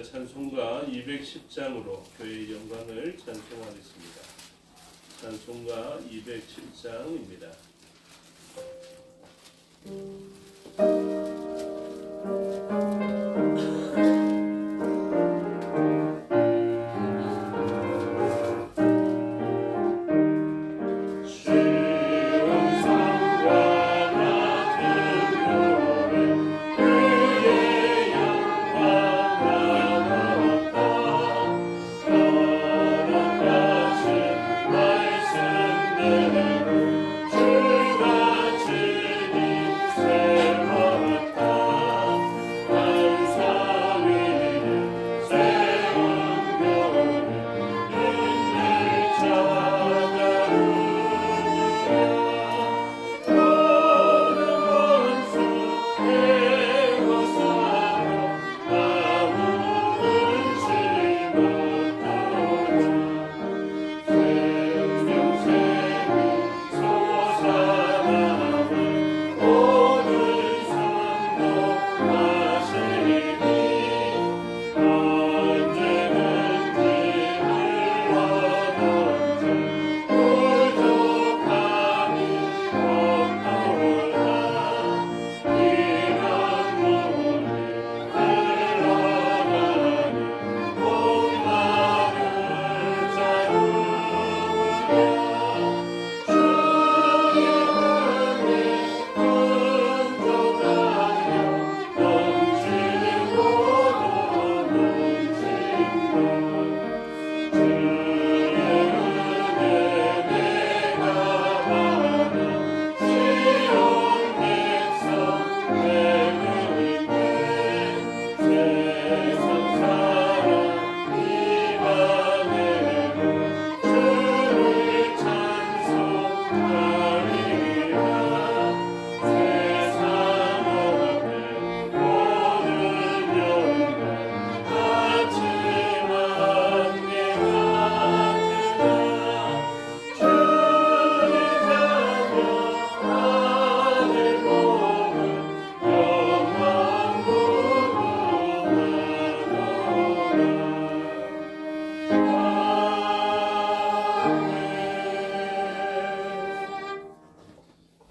찬송가 210장으로 교회의 영광을 찬송하겠습니다. 찬송가 210장입니다.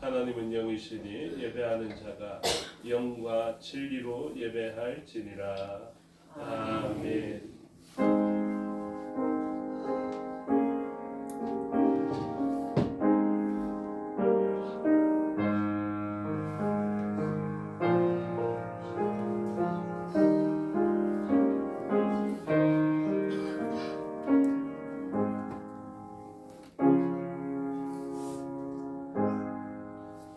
하나님은 영이시니 예배하는 자가 영과 진리로 예배할지니라. 아멘.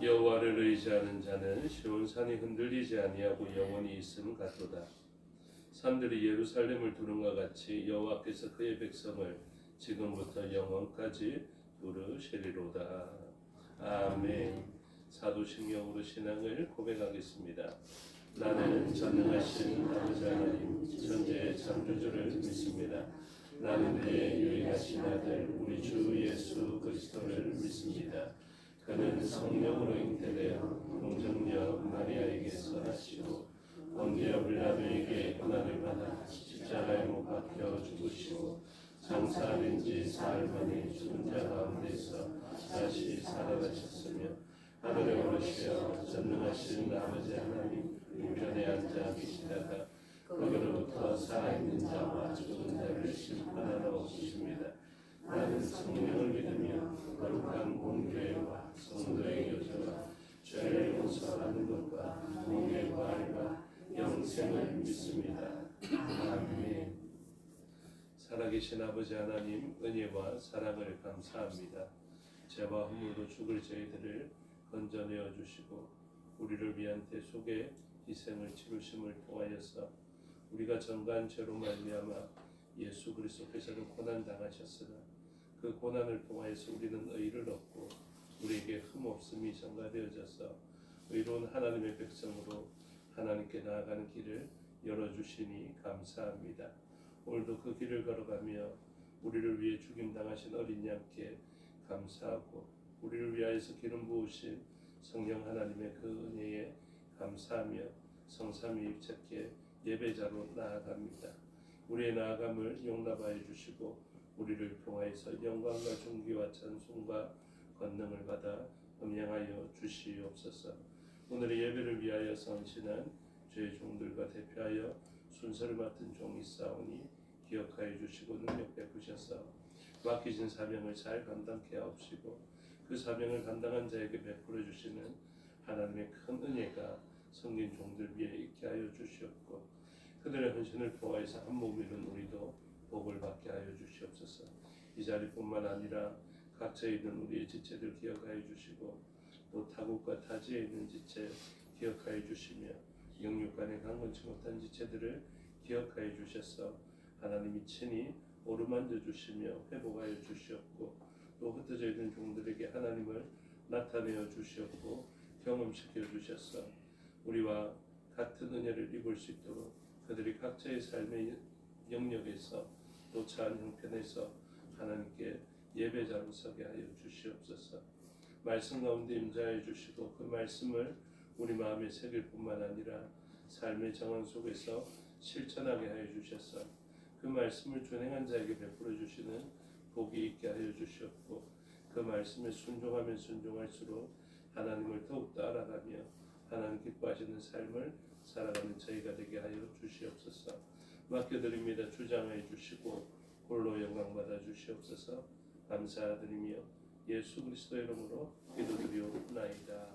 여호와를 의지하는 자는 시온 산이 흔들리지 아니하고 영원히 있음 같도다. 산들이 예루살렘을 두른과 같이 여호와께서 그의 백성을 지금부터 영원까지 두르시리로다. 아멘. 사도신경으로 신앙을 고백하겠습니다. 나는 전능하신 아버지 하나님 천지의 창조주를 믿습니다. 나는 그의 유일하신 아들 우리 주 예수 그리스도를 믿습니다. 그는 성령으로 잉태되어 동정녀 마리아에게서 나시고 본디오 빌라도에게 고난을 받아 십자가에 못 박혀 죽으시고 장사된 지 사흘 만에 죽은 자 가운데서 다시 살아나셨으며 하늘에 오르시어 전능하신 아버지 하나님 우편에 앉아 계시다가 거기로부터 살아있는 자와 죽은 자를 심판하러 오십니다. 나는 성령을 믿으며 거룩한 공교회와 성도의 교제와 죄를 용서하는 것과 몸의 부활과 영생을 믿습니다. 아멘. 살아계신 아버지 하나님 은혜와 사랑을 감사합니다. 죄와 허물로 죽을 저희들을 건져내어 주시고 우리를 위한 대속의 희생을 치르심을 통하여서 우리가 정한 죄로 말미암아 예수 그리스도께서는 고난 당하셨으나 그 고난을 통하여서 우리는 의를 얻고 우리에게 흠없음이 전가되어져서 의로운 하나님의 백성으로 하나님께 나아가는 길을 열어주시니 감사합니다. 오늘도 그 길을 걸어가며 우리를 위해 죽임당하신 어린 양께 감사하고 우리를 위하여서 기름 부으신 성령 하나님의 그 은혜에 감사하며 성삼위 일체께 예배자로 나아갑니다. 우리의 나아감을 용납하여 주시고 우리를 통하여서 영광과 존귀와 찬송과 권능을 받아 음양하여 주시옵소서. 오늘의 예배를 위하여 성신한 주의 종들과 대표하여 순서를 맡은 종이 싸우니 기억하여 주시고 능력 베푸셔서 맡기신 사명을 잘 감당케 하옵시고 그 사명을 감당한 자에게 베풀어 주시는 하나님의 큰 은혜가 성긴 종들 위에 있게 하여 주시옵고 그들의 헌신을 통하여서 한 몸이는 우리도 복을 받게 하여 주시옵소서. 이 자리뿐만 아니라 각처에 있는 우리의 지체들 기억하여 주시고 또 타국과 타지에 있는 지체 기억하여 주시며 영육간에 강건치 못한 지체들을 기억하여 주셔서 하나님이 친히 오르만져 주시며 회복하여 주시옵고 또 흩어져 있는 종들에게 하나님을 나타내어 주시옵고 경험시켜 주셔서 우리와 같은 은혜를 입을 수 있도록 그들이 각자의 삶의 영역에서 또 차한 형편에서 하나님께 예배자로 서게 하여 주시옵소서. 말씀 가운데 임재하여 주시고 그 말씀을 우리 마음에 새길 뿐만 아니라 삶의 정황 속에서 실천하게 하여 주셔서 그 말씀을 준행한 자에게 베풀어 주시는 복이 있게 하여 주시옵고 그 말씀에 순종하면 순종할수록 하나님을 더욱더 알아가며 하나님 기뻐하시는 삶을 살아가는 저희가 되게 하여 주시옵소서. 맡겨드립니다. 주장하여 주시고 홀로 영광 받아 주시옵소서. 감사드리며 예수 그리스도의 이름으로 기도드리옵나이다.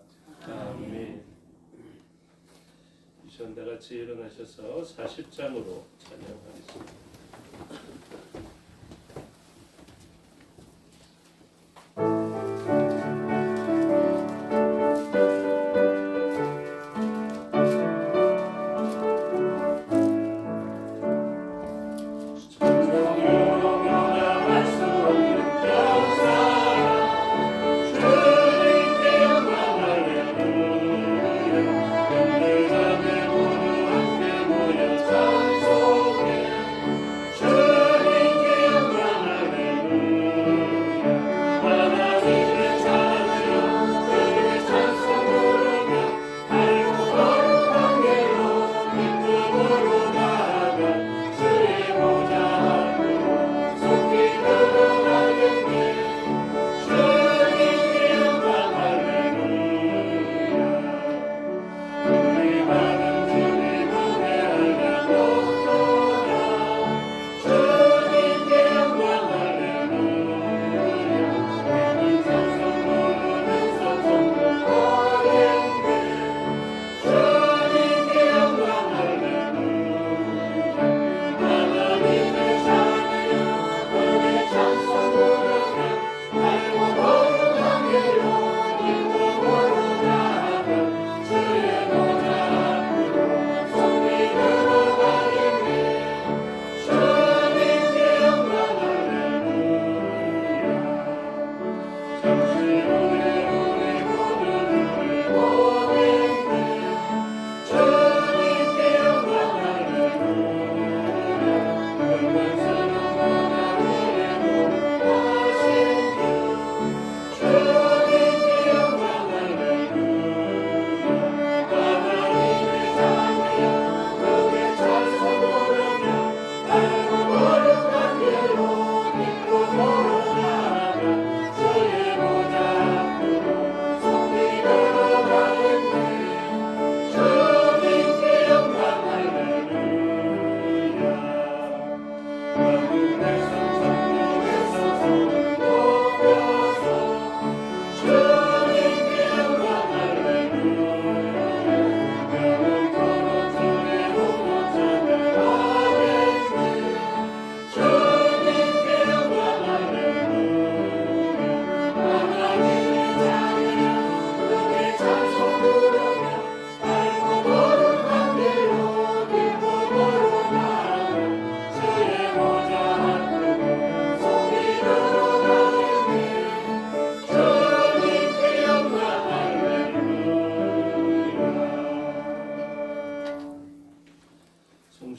아멘. 이 시간 다 같이 일어나셔서 40장으로 찬양하겠습니다.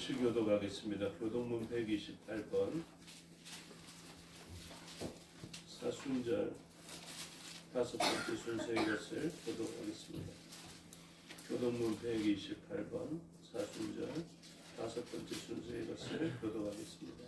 성시교도 가겠습니다. 교동문 128번 사순절 다섯 번째 순서의 것을 교독하겠습니다. 교동문 128번 사순절 5번째 순서의 것을 교도하겠습니다.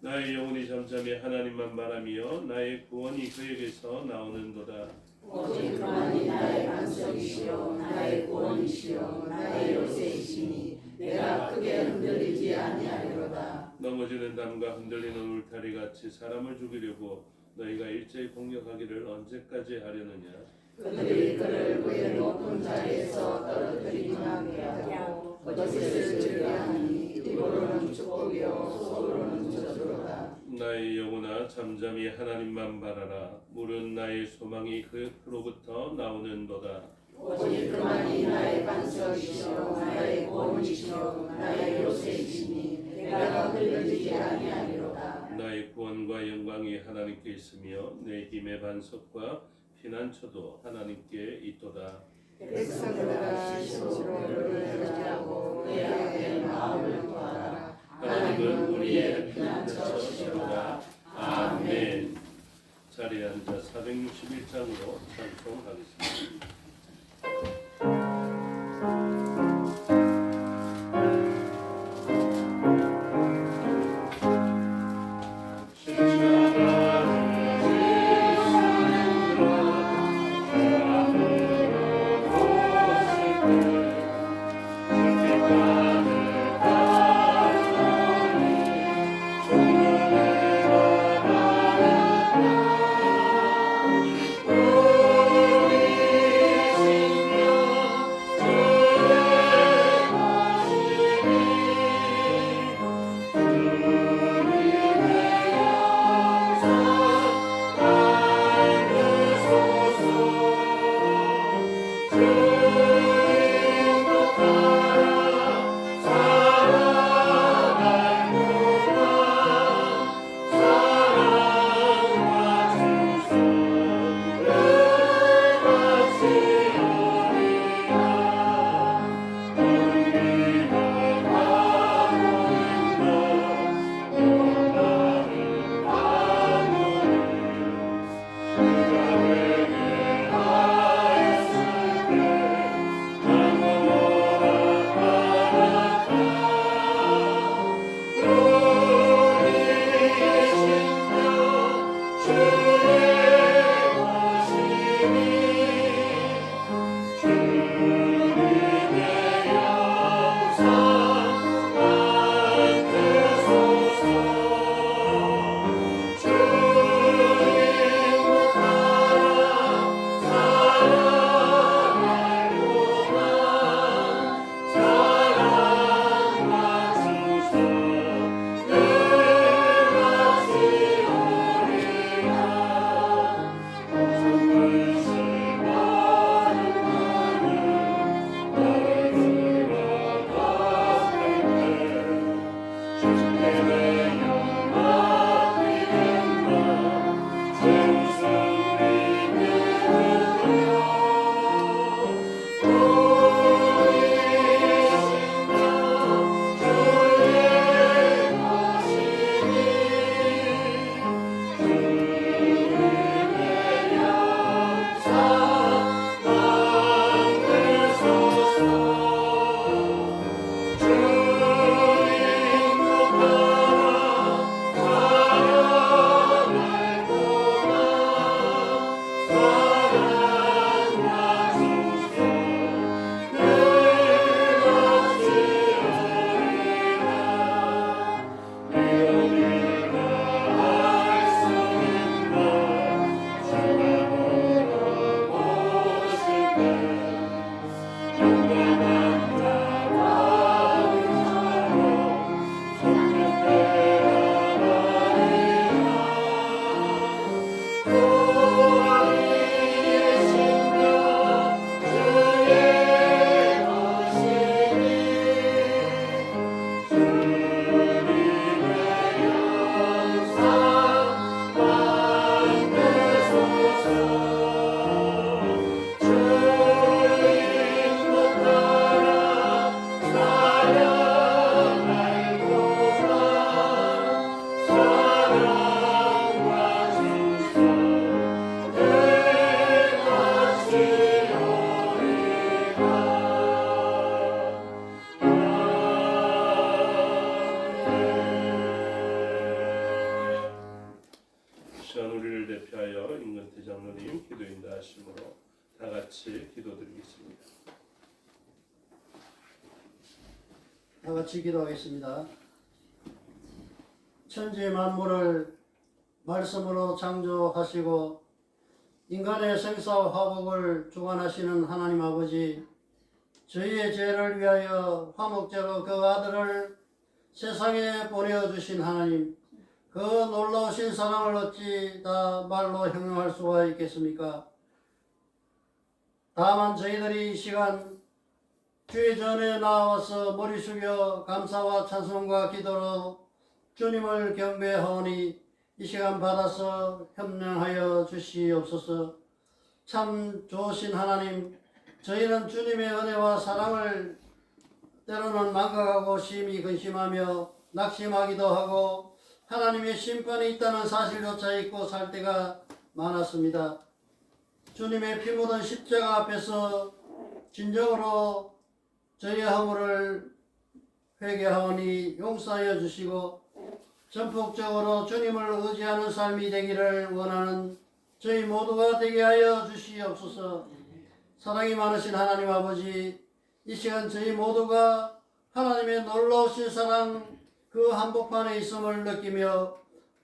나의 영혼이 잠잠히 하나님만 바라며 나의 구원이 그에게서 나오는도다. 오직 그만이 나의 반석이시요 나의 구원이시요 나의 요새이시니 내가 크게 흔들리지 아니하리로다. 넘어지는 담과 흔들리는 울타리 같이 사람을 죽이려고 너희가 일제히 공격하기를 언제까지 하려느냐. 그들이 그를 그의 높은 자리에서 떨어뜨리기만 하고 거짓을 즐겨하니 입으로는 축복이요 속으로는 저주로다. 나의 영혼아 잠잠히 하나님만 바라라. 물은 나의 소망이 그로부터 나오는도다. 오직 그만이 나의 반석이시요 나의 구원이시요 나의 요새이시니 내가 흔들리지 아니하리로다. 나의 구원과 영광이 하나님께 있으며 내 힘의 반석과 피난처도 하나님께 있도다. 백성들아 스스로 너를 의지하고 내 앞에 마음을 구하라. 하나님은 우리의 피난처시로다. 아멘. 자리에 앉아 461장으로 찬송하겠습니다. 같이 기도드리겠습니다. 다 같이 기도하겠습니다. 천지 만물을 말씀으로 창조하시고 인간의 생사와 화복을 주관하시는 하나님 아버지, 저희의 죄를 위하여 화목제로 그 아들을 세상에 보내어주신 하나님, 그 놀라우신 사랑을 어찌 다 말로 형용할 수가 있겠습니까? 다만 저희들이 이 시간 주의 전에 나와서 머리 숙여 감사와 찬송과 기도로 주님을 경배하오니 이 시간 받아서 협력하여 주시옵소서. 참 좋으신 하나님, 저희는 주님의 은혜와 사랑을 때로는 망각하고 심히 근심하며 낙심하기도 하고 하나님의 심판이 있다는 사실조차 잊고 살 때가 많았습니다. 주님의 피 묻은 십자가 앞에서 진정으로 저희의 허물을 회개하오니 용서하여 주시고 전폭적으로 주님을 의지하는 삶이 되기를 원하는 저희 모두가 되게 하여 주시옵소서. 사랑이 많으신 하나님 아버지, 이 시간 저희 모두가 하나님의 놀라우신 사랑 그 한복판에 있음을 느끼며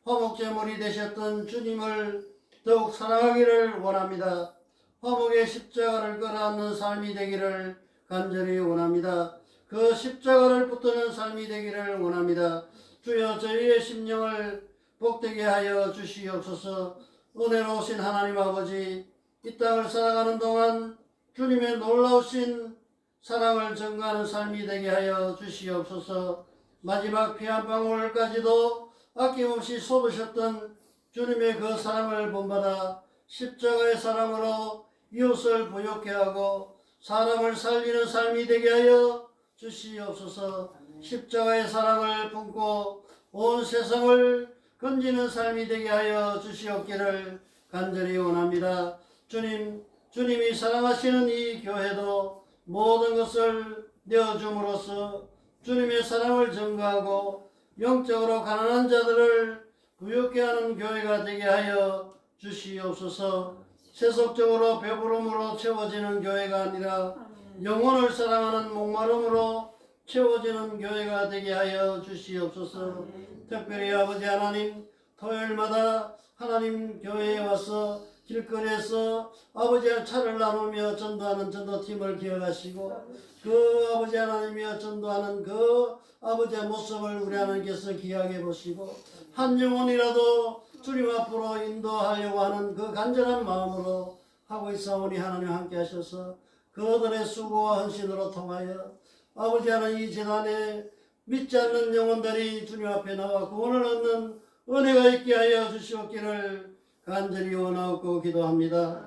화목제물이 되셨던 주님을 더욱 사랑하기를 원합니다. 화목의 십자가를 끌어안는 삶이 되기를 간절히 원합니다. 그 십자가를 붙드는 삶이 되기를 원합니다. 주여 저희의 심령을 복되게 하여 주시옵소서. 은혜로우신 하나님 아버지, 이 땅을 살아가는 동안 주님의 놀라우신 사랑을 전가하는 삶이 되게 하여 주시옵소서. 마지막 피 한 방울까지도 아낌없이 쏟으셨던 주님의 그 사랑을 본받아 십자가의 사랑으로 이웃을 부욕케 하고 사람을 살리는 삶이 되게 하여 주시옵소서. 십자가의 사랑을 품고 온 세상을 건지는 삶이 되게 하여 주시옵기를 간절히 원합니다. 주님이 사랑하시는 이 교회도 모든 것을 내어줌으로써 주님의 사랑을 전가하고 영적으로 가난한 자들을 부유케 하는 교회가 되게 하여 주시옵소서. 세속적으로 배부름으로 채워지는 교회가 아니라 영혼을 사랑하는 목마름으로 채워지는 교회가 되게 하여 주시옵소서. 특별히 아버지 하나님, 토요일마다 하나님 교회에 와서 길거리에서 아버지와 차를 나누며 전도하는 전도팀을 기억하시고 그 아버지 하나님이여 전도하는 그 아버지의 모습을 우리 하나님께서 기억해 보시고 한 영혼이라도 주님 앞으로 인도하려고 하는 그 간절한 마음으로 하고 있사오니 하나님 함께 하셔서 그들의 수고와 헌신으로 통하여 아버지 하나님 이 재단에 믿지 않는 영혼들이 주님 앞에 나와 구원을 얻는 은혜가 있게 하여 주시옵기를 간절히 원하고 기도합니다.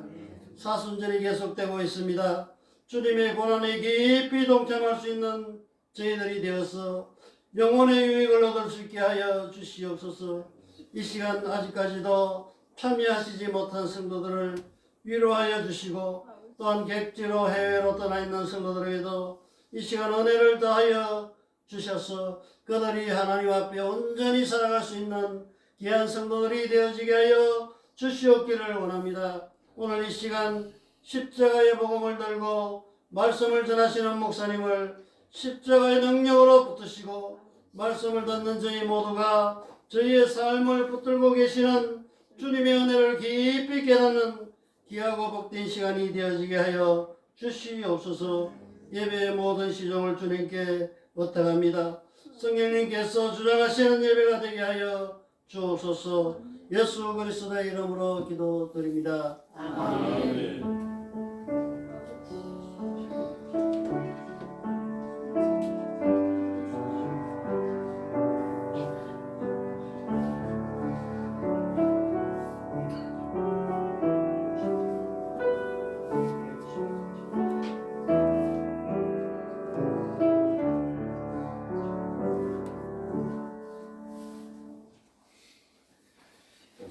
사순절이 계속되고 있습니다. 주님의 고난에 깊이 동참할 수 있는 저희들이 되어서 영혼의 유익을 얻을 수 있게 하여 주시옵소서. 이 시간 아직까지도 참여하시지 못한 성도들을 위로하여 주시고 또한 객지로 해외로 떠나 있는 성도들에게도 이 시간 은혜를 더하여 주셔서 그들이 하나님 앞에 온전히 살아갈 수 있는 귀한 성도들이 되어지게 하여 주시옵기를 원합니다. 오늘 이 시간 십자가의 복음을 들고 말씀을 전하시는 목사님을 십자가의 능력으로 붙드시고 말씀을 듣는 저희 모두가 저희의 삶을 붙들고 계시는 주님의 은혜를 깊이 깨닫는 귀하고 복된 시간이 되어지게 하여 주시옵소서. 예배의 모든 시종을 주님께 부탁합니다. 성령님께서 주장하시는 예배가 되게 하여 주옵소서. 예수 그리스도의 이름으로 기도드립니다. 아멘.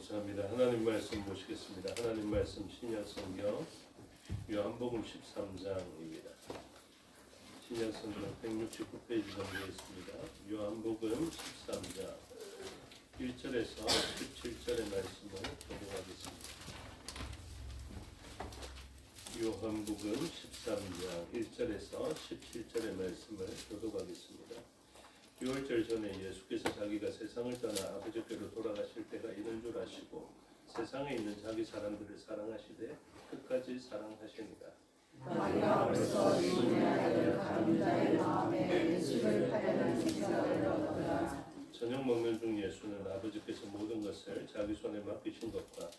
감사합니다. 하나님 말씀 보시겠습니다. 하나님 말씀 신약 성경 요한복음 13장입니다. 신약 성경 169페이지 정리되어 있습니다. 요한복음 13장 1절에서 17절의 말씀을 보도하겠습니다. 요한복음 13장 1절에서 17절의 말씀을 교독하겠습니다. 6월절 전에 예수께서 자기가 세상을 떠나 아버지께로 돌아가실 때가 이른 줄 아시고 세상에 있는 자기 사람들을 사랑하시되 끝까지 사랑하시니라. 마리아 벌써 유분의 아들 감자의 마음에 예수를 팔려는 생각을 얻었다. 저녁 먹는 중 예수는 아버지께서 모든 것을 자기 손에 맡기신 것과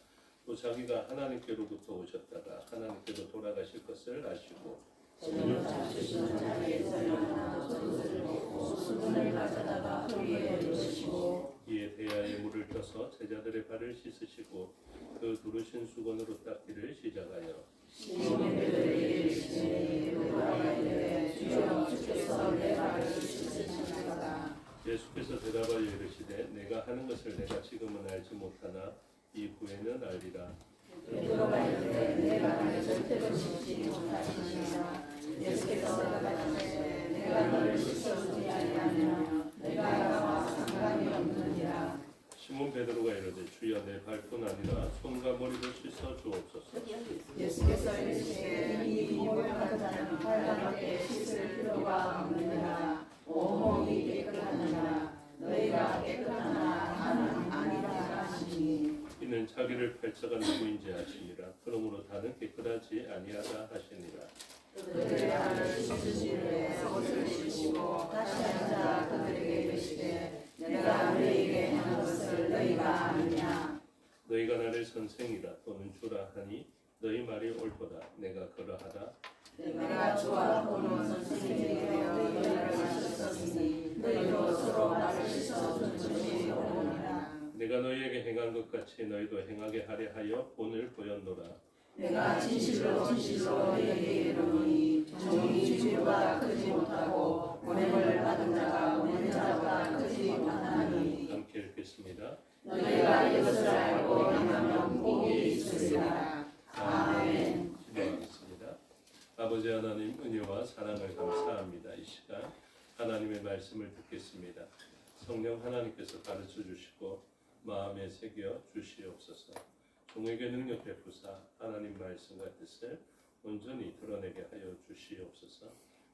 또 자기가 하나님께로부터 오셨다가 하나님께로 돌아가실 것을 아시고 저녁 잡수시는 자리에서 일어나 젖을 먹고 수분을 가져다가 허리에 두르시고 이에 대야에 물을 떠서 제자들의 발을 씻으시고 그 두르신 수건으로 닦기를 시작하여 시몬 베드로에게 이르시되 돌아가 이르되 주여 주께서 내 발을 씻으시나이다. 예수께서 대답하여 이르시되 내가 하는 것을 내가 지금은 알지 못하나 이후에는 알리라. 베드로가 이르되 내가 너를 절대로 씻지 못하시니라. 예수께서 대답하시되 내가 너를 씻어주지 아니하면 내가 나와 상관이 없느니라. 시몬 베드로가 이르되 주여 내 발뿐 아니라 손과 머리도 씻어 주옵소서. 예수께서 이르시되 이 목욕한 자는 발밖에 씻을 필요가 없느니라. 온몸이 깨끗하느니라. 너희가 깨끗하나 나는 아니라 하시니. 이는 자기를 발자가 누구인지 아시니라. 그러므로 다는 깨끗하지 아니하다 하시니라. 그들의 발을 씻으시되 옷을 씻으시고 다시 앉아 그들에게 이르시되 내가 너희에게 한 것을 너희가 아느냐. 너희가 나를 선생이라 또는 주라 하니 너희 말이 옳도다. 내가 그러하다. 내가 주와 보는 선생님이 되어 너희를 가르쳤으니 너희도 서로 말을 씻어 주시기 원하노라. 내가 너희에게 행한 것 같이 너희도 행하게 하려 하여 본을 보였노라. 내가 진실로 너희에게 이르노니 종이 주보다 크지 못하고 보냄을 받은 자가 보낸 자보다 크지 못하나니. 함께 읽겠습니다. 너희가 이것을 알고 행하면 복이 있으리라. 아멘. 기도하겠습니다. 아버지 하나님 은혜와 사랑을 감사합니다. 이 시간 하나님의 말씀을 듣겠습니다. 성령 하나님께서 가르쳐 주시고 마음에 새겨 주시옵소서. 종에게 능력 베푸사 하나님 말씀과 뜻을 온전히 드러내게 하여 주시옵소서.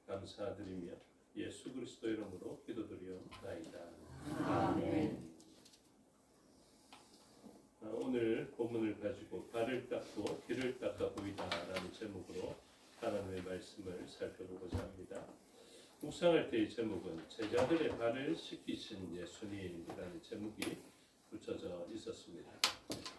감사드리며 예수 그리스도 이름으로 기도드리옵나이다. 아멘. 오늘 본문을 가지고 발을 닦고 길을 닦아 보이다라는 제목으로 하나님의 말씀을 살펴보고자 합니다. 묵상할 때의 제목은 제자들의 발을 씻기신 예수님이라는 제목이 붙여져 있었습니다.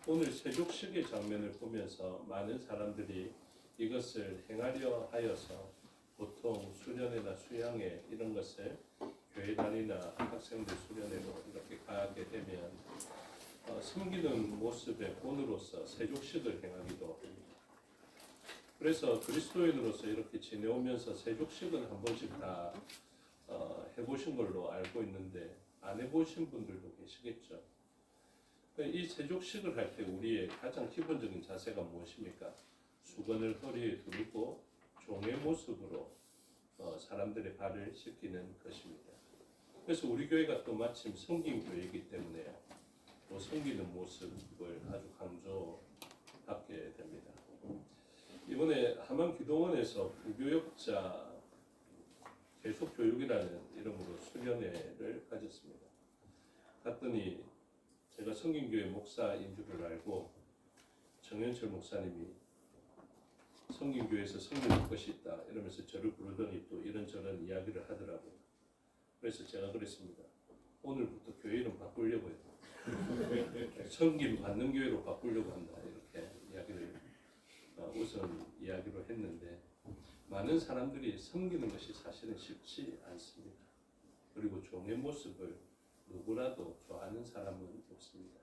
오늘 세족식의 장면을 보면서 많은 사람들이 이것을 행하려 하여서 보통 수련회나 수양회 이런 것을 교회단이나 학생들 수련회로 이렇게 가게 되면 숨기는 모습의 본으로서 세족식을 행하기도 합니다. 그래서 그리스도인으로서 이렇게 지내오면서 세족식은 한 번씩 다 해보신 걸로 알고 있는데 안 해보신 분들도 계시겠죠. 이 세족식을 할 때 우리의 가장 기본적인 자세가 무엇입니까? 수건을 허리에 두르고 종의 모습으로 사람들의 발을 씻기는 것입니다. 그래서 우리 교회가 또 마침 성긴 교회이기 때문에 또 섬기는 모습을 아주 강조받게 됩니다. 이번에 함안 기도원에서 부교역자 계속교육이라는 이름으로 수련회를 가졌습니다. 갔더니 제가 성gin교회 목사인 줄을 알고 정현철 목사님이 성gin교회에서 섬기는 것이 있다 이러면서 저를 부르더니 또 이런저런 이야기를 하더라고요. 그래서 제가 그랬습니다. 오늘부터 교회 이름 바꾸려고요. 섬김 받는 교회로 바꾸려고 한다 이렇게 이야기를 우선 이야기로 했는데 많은 사람들이 섬기는 것이 사실은 쉽지 않습니다. 그리고 종의 모습을 누구라도 좋아하는 사람은 없습니다.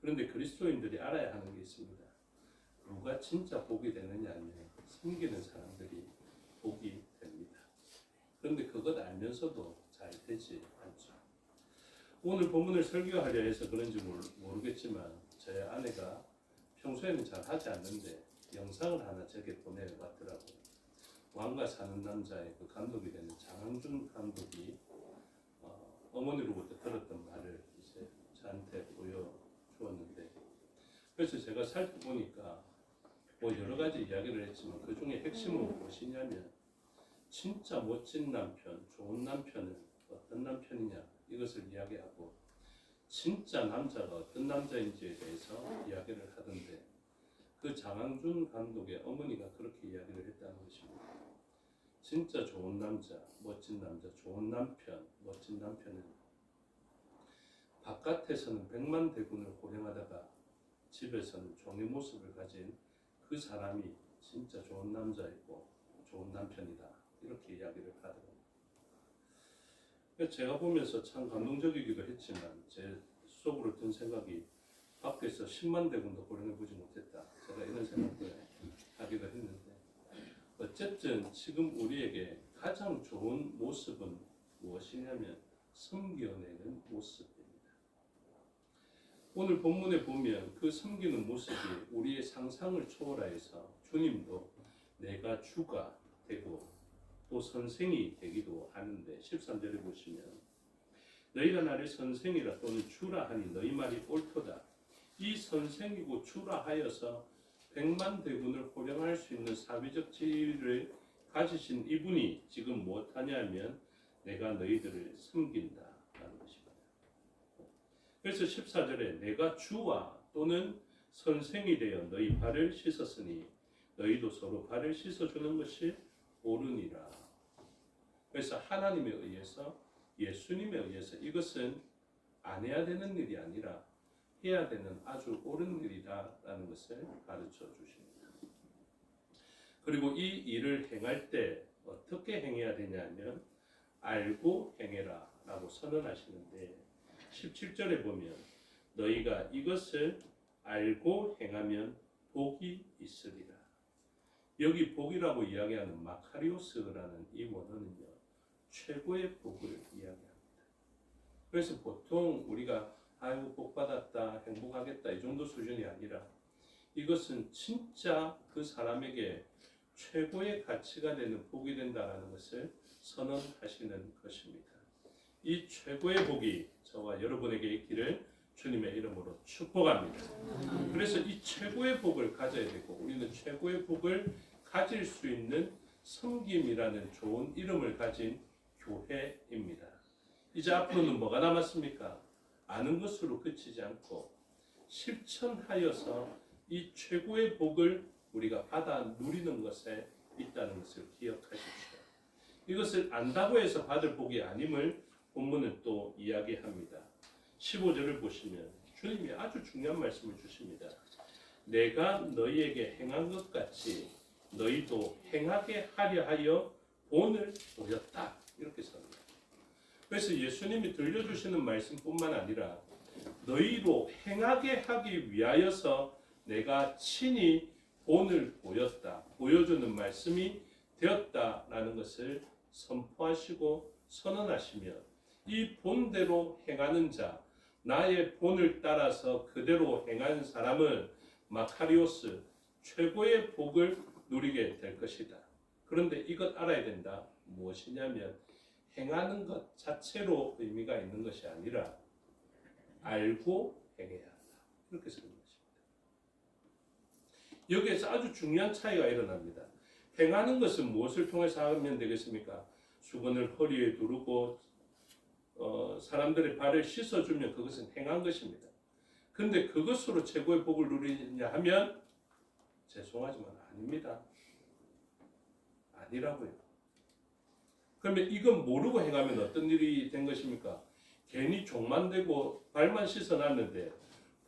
그런데 그리스도인들이 알아야 하는 게 있습니다. 누가 진짜 복이 되느냐 하면 섬기는 사람들이 복이 됩니다. 그런데 그것 알면서도 잘 되지 않죠. 오늘 본문을 설교하려 해서 그런지 모르겠지만 저희 아내가 평소에는 잘 하지 않는데 영상을 하나 제게 보내왔더라고요. 왕과 사는 남자의 그 감독이 되는 장항준 감독이 어머니로부터 들었던 말을 이제 저한테 보여주었는데 그래서 제가 살펴보니까 뭐 여러 가지 이야기를 했지만 그 중에 핵심은 무엇이냐면 진짜 멋진 남편, 좋은 남편은 어떤 남편이냐 이것을 이야기하고 진짜 남자가 어떤 남자인지에 대해서 이야기를 하던데 그 장항준 감독의 어머니가 그렇게 이야기를 했다는 것입니다. 진짜 좋은 남자, 멋진 남자, 좋은 남편, 멋진 남편은 바깥에서는 백만대군을 호령하다가 집에서는 종의 모습을 가진 그 사람이 진짜 좋은 남자이고 좋은 남편이다. 이렇게 이야기를 하더라고요. 제가 보면서 참 감동적이기도 했지만 제 속으로 든 생각이 밖에서 10만 대군도 호령해보지 못했다. 제가 이런 생각을 하기도 했는데 어쨌든 지금 우리에게 가장 좋은 모습은 무엇이냐면 섬겨내는 모습입니다. 오늘 본문에 보면 그 섬기는 모습이 우리의 상상을 초월하여서 주님도 내가 주가 되고 또 선생이 되기도 하는데 13절에 보시면 너희가 나를 선생이라 또는 주라 하니 너희 말이 옳도다. 이 선생이고 주라 하여서 백만대군을 호령할 수 있는 사회적 지위를 가지신 이분이 지금 무엇하냐면 내가 너희들을 섬긴다 라는 것입니다. 그래서 14절에 내가 주와 또는 선생이 되어 너희 발을 씻었으니 너희도 서로 발을 씻어주는 것이 옳으니라. 그래서 하나님에 의해서 예수님에 의해서 이것은 안 해야 되는 일이 아니라 해야 되는 아주 옳은 일이다라는 것을 가르쳐 주십니다. 그리고 이 일을 행할 때 어떻게 행해야 되냐면 알고 행해라 라고 선언하시는데 17절에 보면 너희가 이것을 알고 행하면 복이 있으리라. 여기 복이라고 이야기하는 마카리오스라는 이 원어는요 최고의 복을 이야기합니다. 그래서 보통 우리가 아이고 복 받았다 행복하겠다 이 정도 수준이 아니라 이것은 진짜 그 사람에게 최고의 가치가 되는 복이 된다라는 것을 선언하시는 것입니다. 이 최고의 복이 저와 여러분에게 있기를 주님의 이름으로 축복합니다. 그래서 이 최고의 복을 가져야 되고 우리는 최고의 복을 가질 수 있는 섬김이라는 좋은 이름을 가진 교회입니다. 이제 앞으로는 뭐가 남았습니까? 아는 것으로 그치지 않고 실천하여서 이 최고의 복을 우리가 받아 누리는 것에 있다는 것을 기억하십시오. 이것을 안다고 해서 받을 복이 아님을 본문은 또 이야기합니다. 15절을 보시면 주님이 아주 중요한 말씀을 주십니다. 내가 너희에게 행한 것 같이 너희도 행하게 하려 하여 본을 보였다. 이렇게 씁니다. 그래서 예수님이 들려주시는 말씀뿐만 아니라 너희로 행하게 하기 위하여서 내가 친히 본을 보였다. 보여주는 말씀이 되었다라는 것을 선포하시고 선언하시며 이 본대로 행하는 자, 나의 본을 따라서 그대로 행하는 사람은 마카리오스, 최고의 복을 누리게 될 것이다. 그런데 이것 알아야 된다. 무엇이냐면 행하는 것 자체로 의미가 있는 것이 아니라 알고 행해야 한다. 이렇게 쓰는 것입니다. 여기에서 아주 중요한 차이가 일어납니다. 행하는 것은 무엇을 통해서 하면 되겠습니까? 수건을 허리에 두르고 사람들의 발을 씻어주면 그것은 행한 것입니다. 근데 그것으로 최고의 복을 누리느냐 하면 죄송하지만 아닙니다. 아니라고요. 그러면 이건 모르고 행하면 어떤 일이 된 것입니까? 괜히 종만 대고 발만 씻어놨는데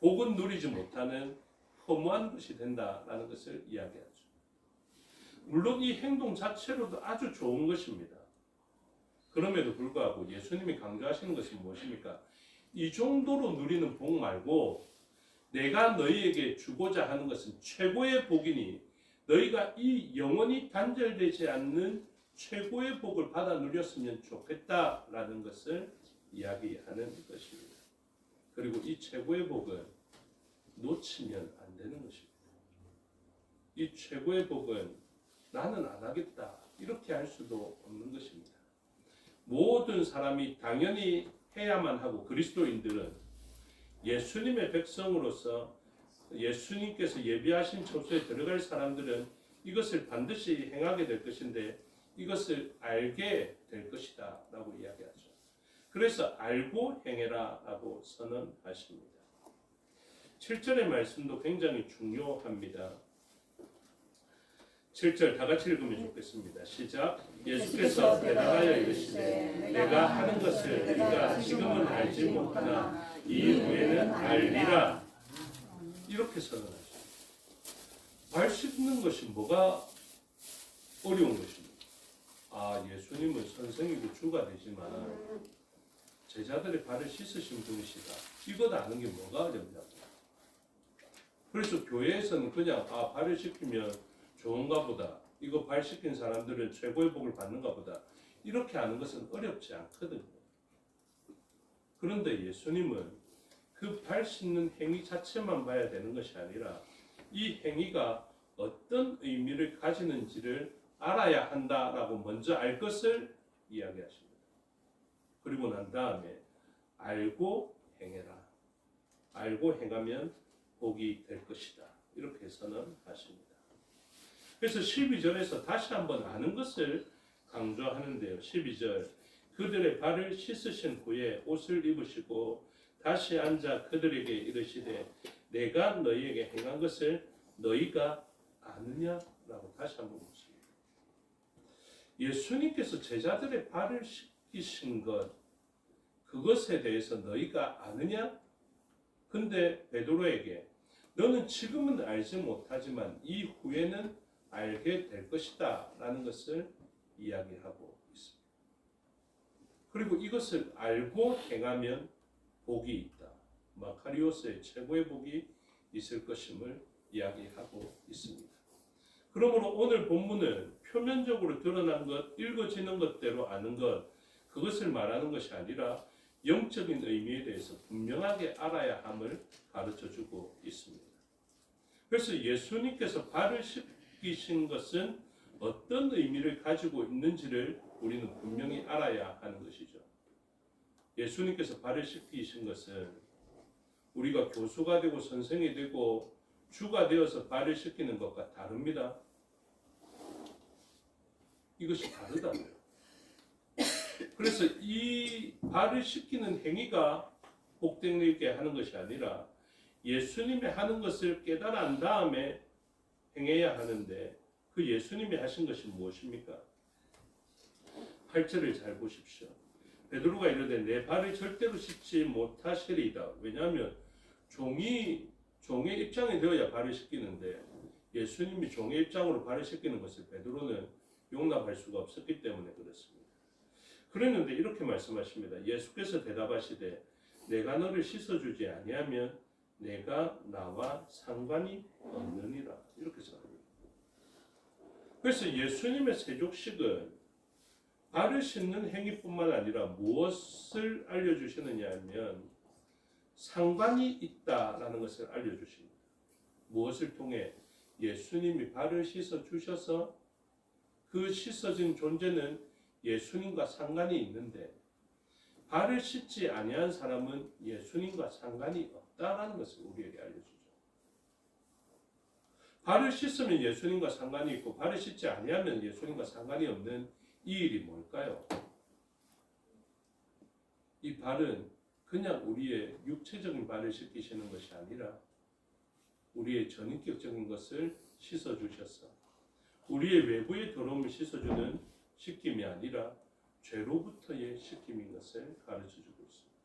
복은 누리지 못하는 허무한 것이 된다라는 것을 이야기하죠. 물론 이 행동 자체로도 아주 좋은 것입니다. 그럼에도 불구하고 예수님이 강조하시는 것이 무엇입니까? 이 정도로 누리는 복 말고 내가 너희에게 주고자 하는 것은 최고의 복이니 너희가 이 영원히 단절되지 않는 최고의 복을 받아 누렸으면 좋겠다라는 것을 이야기하는 것입니다. 그리고 이 최고의 복은 놓치면 안 되는 것입니다. 이 최고의 복은 나는 안 하겠다 이렇게 할 수도 없는 것입니다. 모든 사람이 당연히 해야만 하고 그리스도인들은 예수님의 백성으로서 예수님께서 예비하신 처소에 들어갈 사람들은 이것을 반드시 행하게 될 것인데 이것을 알게 될 것이다 라고 이야기하죠. 그래서 알고 행해라 라고 선언하십니다. 7절의 말씀도 굉장히 중요합니다. 7절 다 같이 읽으면 좋겠습니다. 시작. 예수께서 대답하여 이르시되 내가 하는 것을 네가 지금은 알지 못하나 이후에는 알리라. 이렇게 선언하죠. 발 씻는 것이 뭐가 어려운 것입니까? 예수님은 선생이고 주가 되지만 제자들의 발을 씻으신 분이시다. 이것 아는 게 뭐가 어렵냐고. 그래서 교회에서는 그냥 발을 씻기면 좋은가 보다. 이거 발 씻긴 사람들은 최고의 복을 받는가 보다. 이렇게 하는 것은 어렵지 않거든요. 그런데 예수님은 그 발 씻는 행위 자체만 봐야 되는 것이 아니라 이 행위가 어떤 의미를 가지는지를 알아야 한다라고 먼저 알 것을 이야기하십니다. 그리고 난 다음에 알고 행해라. 알고 행하면 복이 될 것이다. 이렇게 선언하십니다. 그래서 12절에서 다시 한번 아는 것을 강조하는데요. 12절 그들의 발을 씻으신 후에 옷을 입으시고 다시 앉아 그들에게 이르시되 내가 너희에게 행한 것을 너희가 아느냐라고 다시 한번 묻습니다. 예수님께서 제자들의 발을 씻기신 것 그것에 대해서 너희가 아느냐? 근데 베드로에게 너는 지금은 알지 못하지만 이후에는 알게 될 것이다 라는 것을 이야기하고 있습니다. 그리고 이것을 알고 행하면 복이 있다. 마카리오스의 최고의 복이 있을 것임을 이야기하고 있습니다. 그러므로 오늘 본문은 표면적으로 드러난 것, 읽어지는 것대로 아는 것, 그것을 말하는 것이 아니라 영적인 의미에 대해서 분명하게 알아야 함을 가르쳐주고 있습니다. 그래서 예수님께서 발을 씻기신 것은 어떤 의미를 가지고 있는지를 우리는 분명히 알아야 하는 것이죠. 예수님께서 발을 씻기신 것은 우리가 교수가 되고 선생이 되고 주가 되어서 발을 씻기는 것과 다릅니다. 이것이 다르다고요. 그래서 이 발을 씻기는 행위가 복되게 하는 것이 아니라 예수님이 하는 것을 깨달은 다음에 행해야 하는데 그 예수님이 하신 것이 무엇입니까? 8절을 잘 보십시오. 베드로가 이르되 내 발을 절대로 씻지 못하시리이다. 왜냐하면 종의 입장이 되어야 발을 씻기는데 예수님이 종의 입장으로 발을 씻기는 것을 베드로는 용납할 수가 없었기 때문에 그렇습니다. 그랬는데 이렇게 말씀하십니다. 예수께서 대답하시되 내가 너를 씻어주지 아니하면 내가 나와 상관이 없느니라. 이렇게 말합니다. 그래서 예수님의 세족식은 발을 씻는 행위뿐만 아니라 무엇을 알려주시느냐 하면 상관이 있다라는 것을 알려주십니다. 무엇을 통해? 예수님이 발을 씻어주셔서 그 씻어진 존재는 예수님과 상관이 있는데 발을 씻지 아니한 사람은 예수님과 상관이 없다라는 것을 우리에게 알려주죠. 발을 씻으면 예수님과 상관이 있고 발을 씻지 아니하면 예수님과 상관이 없는 이 일이 뭘까요? 이 발은 그냥 우리의 육체적인 발을 씻기시는 것이 아니라 우리의 전인격적인 것을 씻어주셔서 우리의 외부의 더러움을 씻어주는 씻김이 아니라 죄로부터의 씻김인 것을 가르쳐주고 있습니다.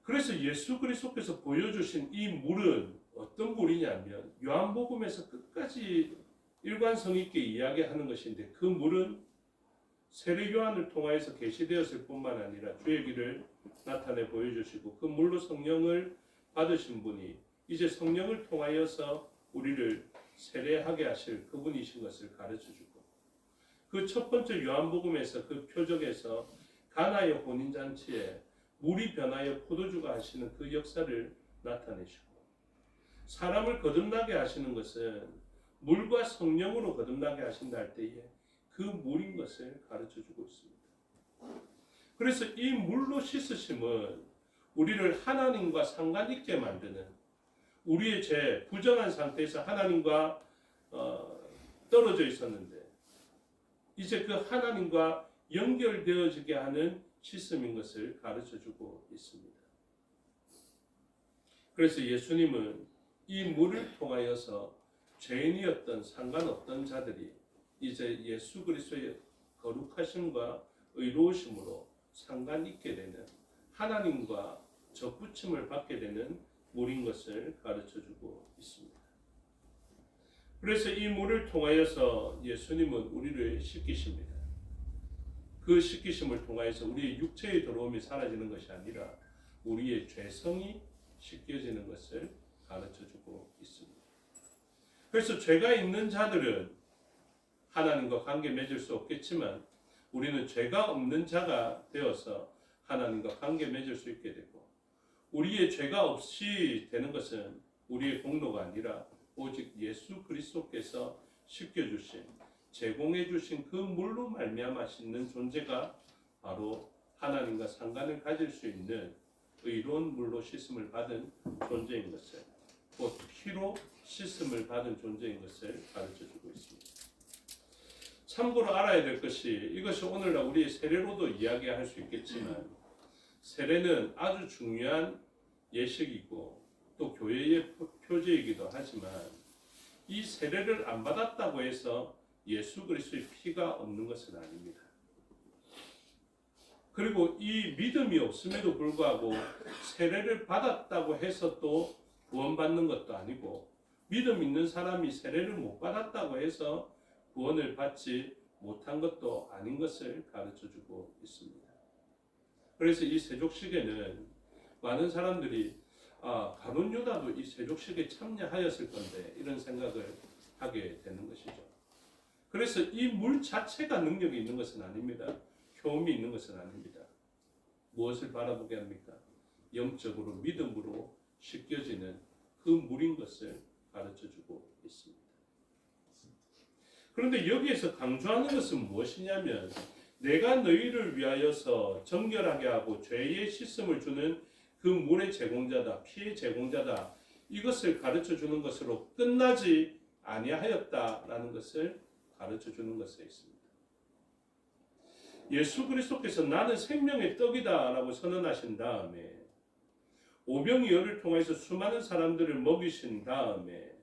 그래서 예수 그리스도께서 보여주신 이 물은 어떤 물이냐면 요한복음에서 끝까지 일관성 있게 이야기하는 것인데 그 물은 세례 요한을 통하여서 계시되었을 뿐만 아니라 주의 길을 나타내 보여주시고 그 물로 성령을 받으신 분이 이제 성령을 통하여서 우리를 세례하게 하실 그분이신 것을 가르쳐주고 그 첫 번째 요한복음에서 그 표적에서 가나의 혼인잔치에 물이 변하여 포도주가 하시는 그 역사를 나타내시고 사람을 거듭나게 하시는 것은 물과 성령으로 거듭나게 하신다 할 때에 그 물인 것을 가르쳐주고 있습니다. 그래서 이 물로 씻으심은 우리를 하나님과 상관 있게 만드는, 우리의 죄, 부정한 상태에서 하나님과 떨어져 있었는데 이제 그 하나님과 연결되어지게 하는 시스템인 것을 가르쳐주고 있습니다. 그래서 예수님은 이 물을 통하여서 죄인이었던 상관없던 자들이 이제 예수 그리스도의 거룩하심과 의로우심으로 상관 있게 되는, 하나님과 접붙임을 받게 되는 물인 것을 가르쳐주고 있습니다. 그래서 이 물을 통하여서 예수님은 우리를 씻기십니다. 그 씻기심을 통하여서 우리의 육체의 더러움이 사라지는 것이 아니라 우리의 죄성이 씻겨지는 것을 가르쳐주고 있습니다. 그래서 죄가 있는 자들은 하나님과 관계 맺을 수 없겠지만 우리는 죄가 없는 자가 되어서 하나님과 관계 맺을 수 있게 되고, 우리의 죄가 없이 되는 것은 우리의 공로가 아니라 오직 예수 그리스도께서 씻겨주신, 제공해주신 그 물로 말미암아 씻는 존재가 바로 하나님과 상관을 가질 수 있는 의로운 물로 씻음을 받은 존재인 것을, 곧 피로 씻음을 받은 존재인 것을 가르쳐주고 있습니다. 참고로 알아야 될 것이, 이것이 오늘날 우리의 세례로도 이야기할 수 있겠지만 세례는 아주 중요한 예식이고 또 교회의 표제이기도 하지만 이 세례를 안 받았다고 해서 예수 그리스도의 피가 없는 것은 아닙니다. 그리고 이 믿음이 없음에도 불구하고 세례를 받았다고 해서 또 구원받는 것도 아니고, 믿음 있는 사람이 세례를 못 받았다고 해서 구원을 받지 못한 것도 아닌 것을 가르쳐주고 있습니다. 그래서 이 세족식에는 많은 사람들이 가룟 유다도 이 세족식에 참여하였을 건데 이런 생각을 하게 되는 것이죠. 그래서 이 물 자체가 능력이 있는 것은 아닙니다. 효험이 있는 것은 아닙니다. 무엇을 바라보게 합니까? 영적으로 믿음으로 씻겨지는 그 물인 것을 가르쳐주고 있습니다. 그런데 여기에서 강조하는 것은 무엇이냐면, 내가 너희를 위하여서 정결하게 하고 죄의 씻음을 주는 그 물의 제공자다, 피의 제공자다, 이것을 가르쳐주는 것으로 끝나지 아니하였다라는 것을 가르쳐주는 것에 있습니다. 예수 그리스도께서 나는 생명의 떡이다 라고 선언하신 다음에 오병이어를 통해서 수많은 사람들을 먹이신 다음에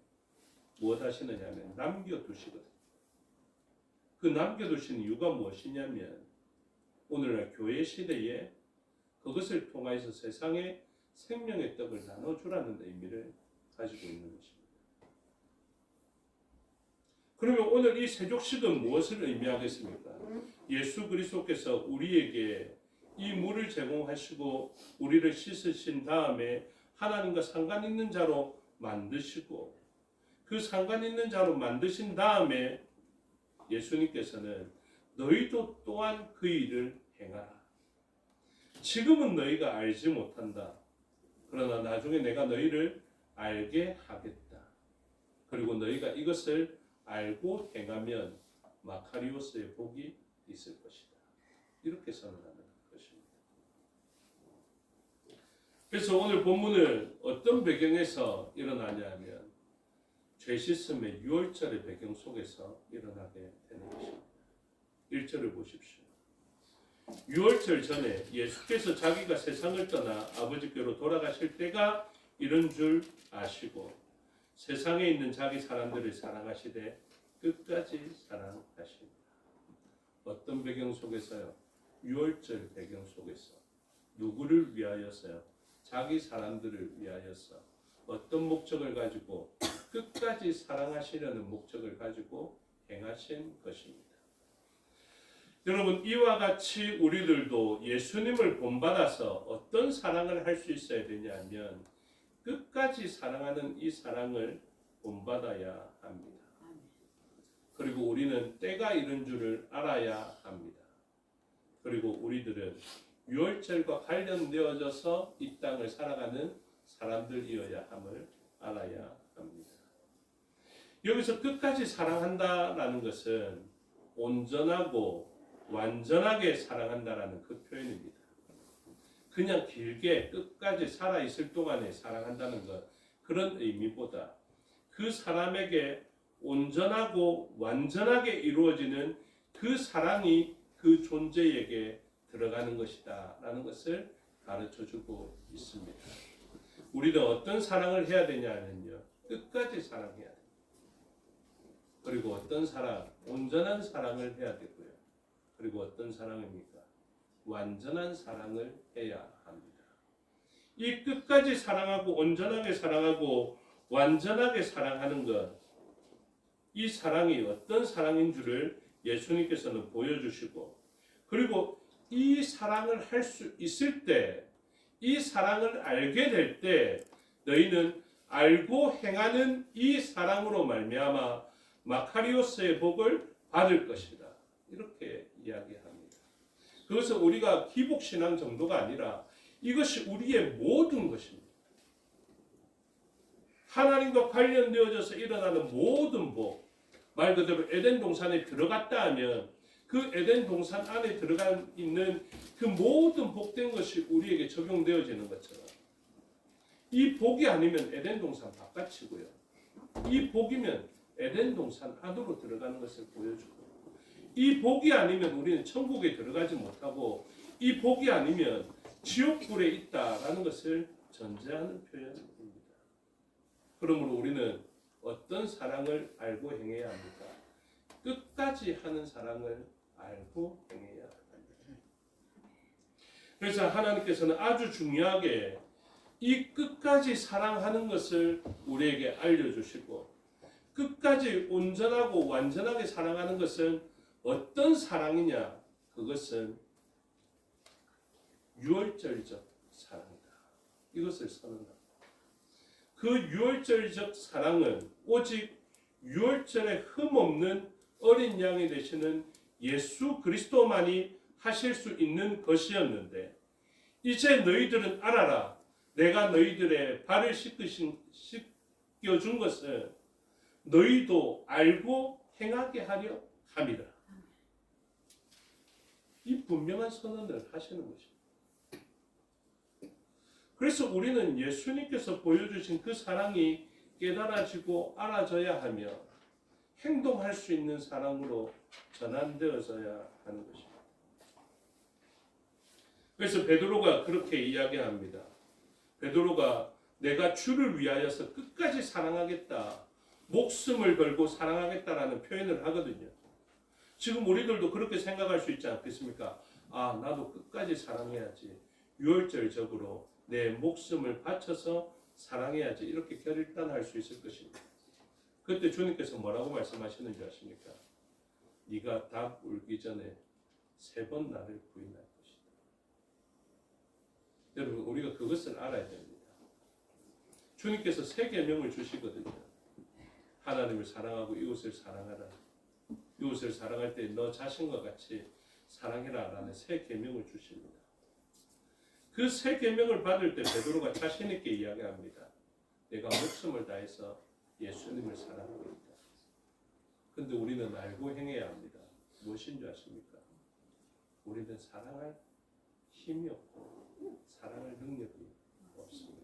무엇 하시느냐 하면 남겨두시거든요. 그 남겨두신 이유가 무엇이냐면 오늘날 교회 시대에 그것을 통해서 세상에 생명의 떡을 나눠주라는 의미를 가지고 있는 것입니다. 그러면 오늘 이 세족식은 무엇을 의미하겠습니까? 예수 그리스도께서 우리에게 이 물을 제공하시고 우리를 씻으신 다음에 하나님과 상관 있는 자로 만드시고, 그 상관 있는 자로 만드신 다음에 예수님께서는 너희도 또한 그 일을 행하라. 지금은 너희가 알지 못한다. 그러나 나중에 내가 너희를 알게 하겠다. 그리고 너희가 이것을 알고 행하면 마카리오스의 복이 있을 것이다. 이렇게 선언하는 것입니다. 그래서 오늘 본문을 어떤 배경에서 일어나냐 하면 죄 씻음의 유월절의 배경 속에서 일어나게 되는 것입니다. 1절을 보십시오. 유월절 전에 예수께서 자기가 세상을 떠나 아버지께로 돌아가실 때가 이런 줄 아시고 세상에 있는 자기 사람들을 사랑하시되 끝까지 사랑하십니다. 어떤 배경 속에서요? 유월절 배경 속에서. 누구를 위하여서요? 자기 사람들을 위하여서. 어떤 목적을 가지고? 끝까지 사랑하시려는 목적을 가지고 행하신 것입니다. 여러분, 이와 같이 우리들도 예수님을 본받아서 어떤 사랑을 할 수 있어야 되냐면 끝까지 사랑하는 이 사랑을 본받아야 합니다. 그리고 우리는 때가 이른 줄을 알아야 합니다. 그리고 우리들은 유월절과 관련되어져서 이 땅을 살아가는 사람들이어야 함을 알아야 합니다. 여기서 끝까지 사랑한다라는 것은 온전하고 완전하게 사랑한다라는 그 표현입니다. 그냥 길게 끝까지 살아있을 동안에 사랑한다는 것, 그런 의미보다 그 사람에게 온전하고 완전하게 이루어지는 그 사랑이 그 존재에게 들어가는 것이다 라는 것을 가르쳐주고 있습니다. 우리는 어떤 사랑을 해야 되냐면요, 끝까지 사랑해야 돼요. 그리고 어떤 사랑, 온전한 사랑을 해야 되고요. 그리고 어떤 사랑입니까? 완전한 사랑을 해야 합니다. 이 끝까지 사랑하고 온전하게 사랑하고 완전하게 사랑하는 것, 이 사랑이 어떤 사랑인 줄을 예수님께서는 보여주시고, 그리고 이 사랑을 할 수 있을 때, 이 사랑을 알게 될 때 너희는 알고 행하는 이 사랑으로 말미암아 마카리오스의 복을 받을 것이다. 이렇게 이야기합니다. 그것은 우리가 기복신앙 정도가 아니라 이것이 우리의 모든 것입니다. 하나님과 관련되어져서 일어나는 모든 복, 말 그대로 에덴 동산에 들어갔다 하면 그 에덴 동산 안에 들어가 있는 그 모든 복된 것이 우리에게 적용되어지는 것처럼, 이 복이 아니면 에덴 동산 바깥이고요, 이 복이면 에덴 동산 안으로 들어가는 것을 보여주고, 이 복이 아니면 우리는 천국에 들어가지 못하고, 이 복이 아니면 지옥불에 있다라는 것을 전제하는 표현입니다. 그러므로 우리는 어떤 사랑을 알고 행해야 합니까? 끝까지 하는 사랑을 알고 행해야 합니다. 그래서 하나님께서는 아주 중요하게 이 끝까지 사랑하는 것을 우리에게 알려주시고, 끝까지 온전하고 완전하게 사랑하는 것은 어떤 사랑이냐? 그것은 유월절적 사랑이다. 이것을 선언합니다. 그 유월절적 사랑은 오직 유월절에 흠없는 어린 양이 되시는 예수 그리스도만이 하실 수 있는 것이었는데, 이제 너희들은 알아라. 내가 너희들의 발을 씻겨준 것은 너희도 알고 행하게 하려 함이라. 이 분명한 선언을 하시는 것입니다. 그래서 우리는 예수님께서 보여주신 그 사랑이 깨달아지고 알아져야 하며 행동할 수 있는 사랑으로 전환되어져야 하는 것입니다. 그래서 베드로가 그렇게 이야기합니다. 베드로가 내가 주를 위하여서 끝까지 사랑하겠다, 목숨을 걸고 사랑하겠다라는 표현을 하거든요. 지금 우리들도 그렇게 생각할 수 있지 않겠습니까? 아, 나도 끝까지 사랑해야지, 유월절적으로 내 목숨을 바쳐서 사랑해야지, 이렇게 결단할 수 있을 것입니다. 그때 주님께서 뭐라고 말씀하시는지 아십니까? 네가 닭 울기 전에 3번 나를 부인할 것이다. 여러분, 우리가 그것을 알아야 됩니다. 주님께서 3계명을 주시거든요. 하나님을 사랑하고 이웃을 사랑하라. 이웃을 사랑할 때 너 자신과 같이 사랑해라 라는 3계명을 주십니다. 그 3계명을 받을 때 베드로가 자신 있게 이야기합니다. 내가 목숨을 다해서 예수님을 사랑하고 있다. 그런데 우리는 알고 행해야 합니다. 무엇인 줄 아십니까? 우리는 사랑할 힘이 없고 사랑할 능력이 없습니다.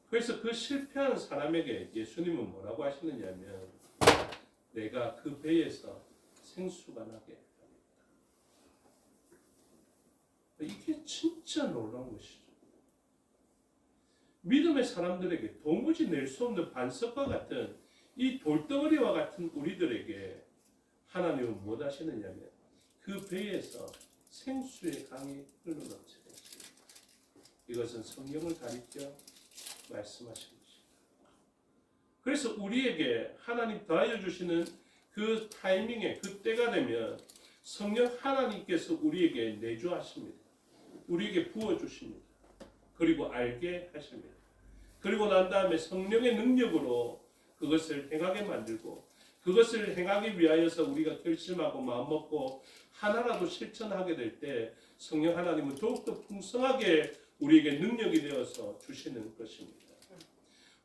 그래서 그 실패한 사람에게 예수님은 뭐라고 하시느냐면, 내가 그 배에서 생수가 나게 합니다. 이게 진짜 놀라운 것이죠. 믿음의 사람들에게 도무지 낼 수 없는 반석과 같은 이 돌덩어리와 같은 우리들에게 하나님은 무엇 하시느냐면, 그 배에서 생수의 강이 흘러넘치게 하십니다. 이것은 성령을 가리켜 말씀하신 것입니다. 그래서 우리에게 하나님 더하여 주시는 그 타이밍에, 그 때가 되면 성령 하나님께서 우리에게 내주하십니다. 우리에게 부어주십니다. 그리고 알게 하십니다. 그리고 난 다음에 성령의 능력으로 그것을 행하게 만들고, 그것을 행하기 위하여서 우리가 결심하고 마음먹고 하나라도 실천하게 될 때 성령 하나님은 더욱더 풍성하게 우리에게 능력이 되어서 주시는 것입니다.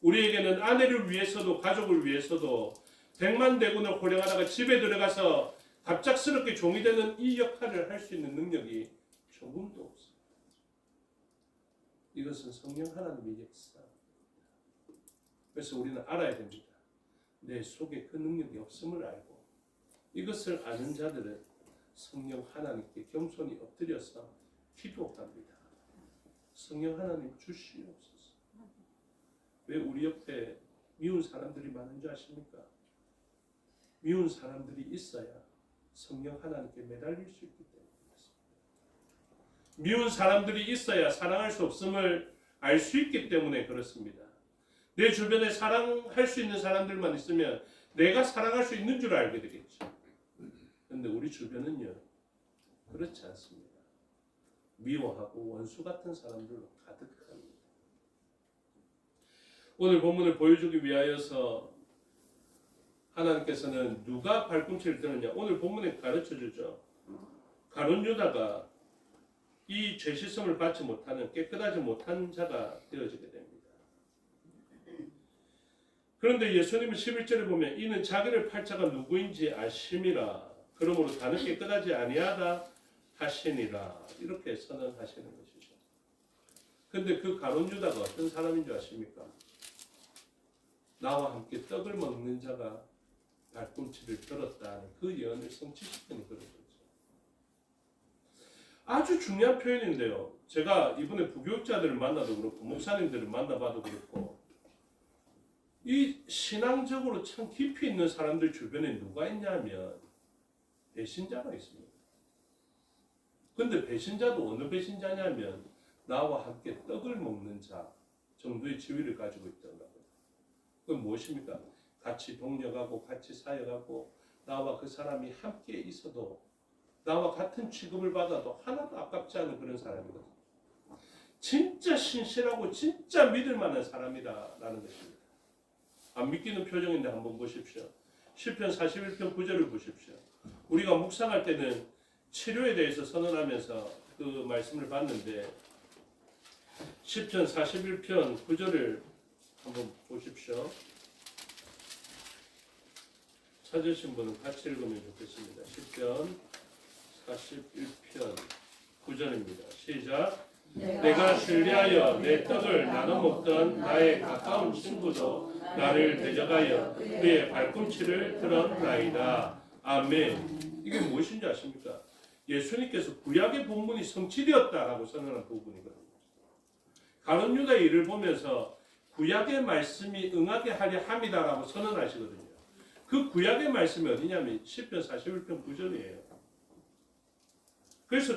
우리에게는 아내를 위해서도 가족을 위해서도 100만 대군을 호령하다가 집에 들어가서 갑작스럽게 종이 되는 이 역할을 할 수 있는 능력이 조금도 없습니다. 이것은 성령 하나님의 역사. 그래서 우리는 알아야 됩니다. 내 속에 그 능력이 없음을 알고 이것을 아는 자들은 성령 하나님께 겸손히 엎드려서 기도합니다. 성령 하나님 주시옵소서. 왜 우리 옆에 미운 사람들이 많은 줄 아십니까? 미운 사람들이 있어야 성령 하나님께 매달릴 수 있기 때문입니다. 미운 사람들이 있어야 사랑할 수 없음을 알 수 있기 때문에 그렇습니다. 내 주변에 사랑할 수 있는 사람들만 있으면 내가 사랑할 수 있는 줄 알게 되겠죠. 그런데 우리 주변은요, 그렇지 않습니다. 미워하고 원수 같은 사람들로 가득합니다. 오늘 본문을 보여주기 위하여서 하나님께서는 누가 발꿈치를 드느냐, 오늘 본문에 가르쳐주죠. 가룟 유다가 이 죄시성을 받지 못하는 깨끗하지 못한 자가 되어지게 됩니다. 그런데 예수님은 11절에 보면 이는 자기를 팔 자가 누구인지 아심이라 그러므로 다는 깨끗하지 아니하다 하시니라 이렇게 선언하시는 것이죠. 그런데 그 가룟 유다가 어떤 사람인 줄 아십니까? 나와 함께 떡을 먹는 자가 발꿈치를 들었다는 그 예언을 성취시키는 그런 거죠. 아주 중요한 표현인데요. 제가 이번에 부교육자들을 만나도 그렇고 목사님들을 만나봐도 그렇고 이 신앙적으로 참 깊이 있는 사람들 주변에 누가 있냐면 배신자가 있습니다. 근데 배신자도 어느 배신자냐면 나와 함께 떡을 먹는 자 정도의 지위를 가지고 있더라고요. 그건 무엇입니까? 같이 동력하고 같이 사역하고 나와 그 사람이 함께 있어도 나와 같은 취급을 받아도 하나도 아깝지 않은 그런 사람이거든요. 진짜 신실하고 진짜 믿을 만한 사람이다라는 것입니다. 안 믿기는 표정인데 한번 보십시오. 시편 41편 9절을 보십시오. 우리가 묵상할 때는 치료에 대해서 선언하면서 그 말씀을 봤는데 시편 41편 9절을 한번 보십시오. 찾으신 분은 같이 읽으면 좋겠습니다. 시편 41편 9절입니다. 시작. 내가 신뢰하여 내 떡을 나눠 먹던 나의 가까운 친구도 나를 대적하여 그의 발꿈치를 들었나이다. 아멘. 이게 무엇인지 아십니까? 예수님께서 구약의 본문이 성취되었다라고 선언한 부분이거든요. 가룟 유다의 일을 보면서 구약의 말씀이 응하게 하려 함이다라고 선언하시거든요. 그 구약의 말씀이 어디냐면 시편 41편 9절이에요. 그래서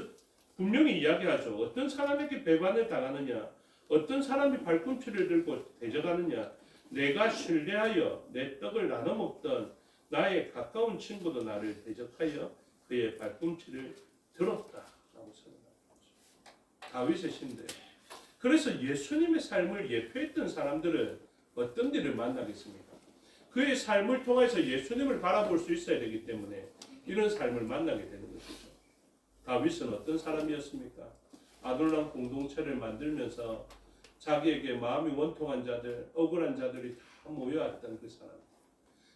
분명히 이야기하죠. 어떤 사람에게 배반을 당하느냐, 어떤 사람이 발꿈치를 들고 대적하느냐, 내가 신뢰하여 내 떡을 나눠 먹던 나의 가까운 친구도 나를 대적하여 그의 발꿈치를 들었다라고 선언합니다. 다윗의 신데. 그래서 예수님의 삶을 예표했던 사람들은 어떤 일을 만나겠습니까? 그의 삶을 통해서 예수님을 바라볼 수 있어야 되기 때문에 이런 삶을 만나게 되는 것이죠. 다윗은 어떤 사람이었습니까? 아둘람 공동체를 만들면서 자기에게 마음이 원통한 자들, 억울한 자들이 다 모여왔던 그 사람.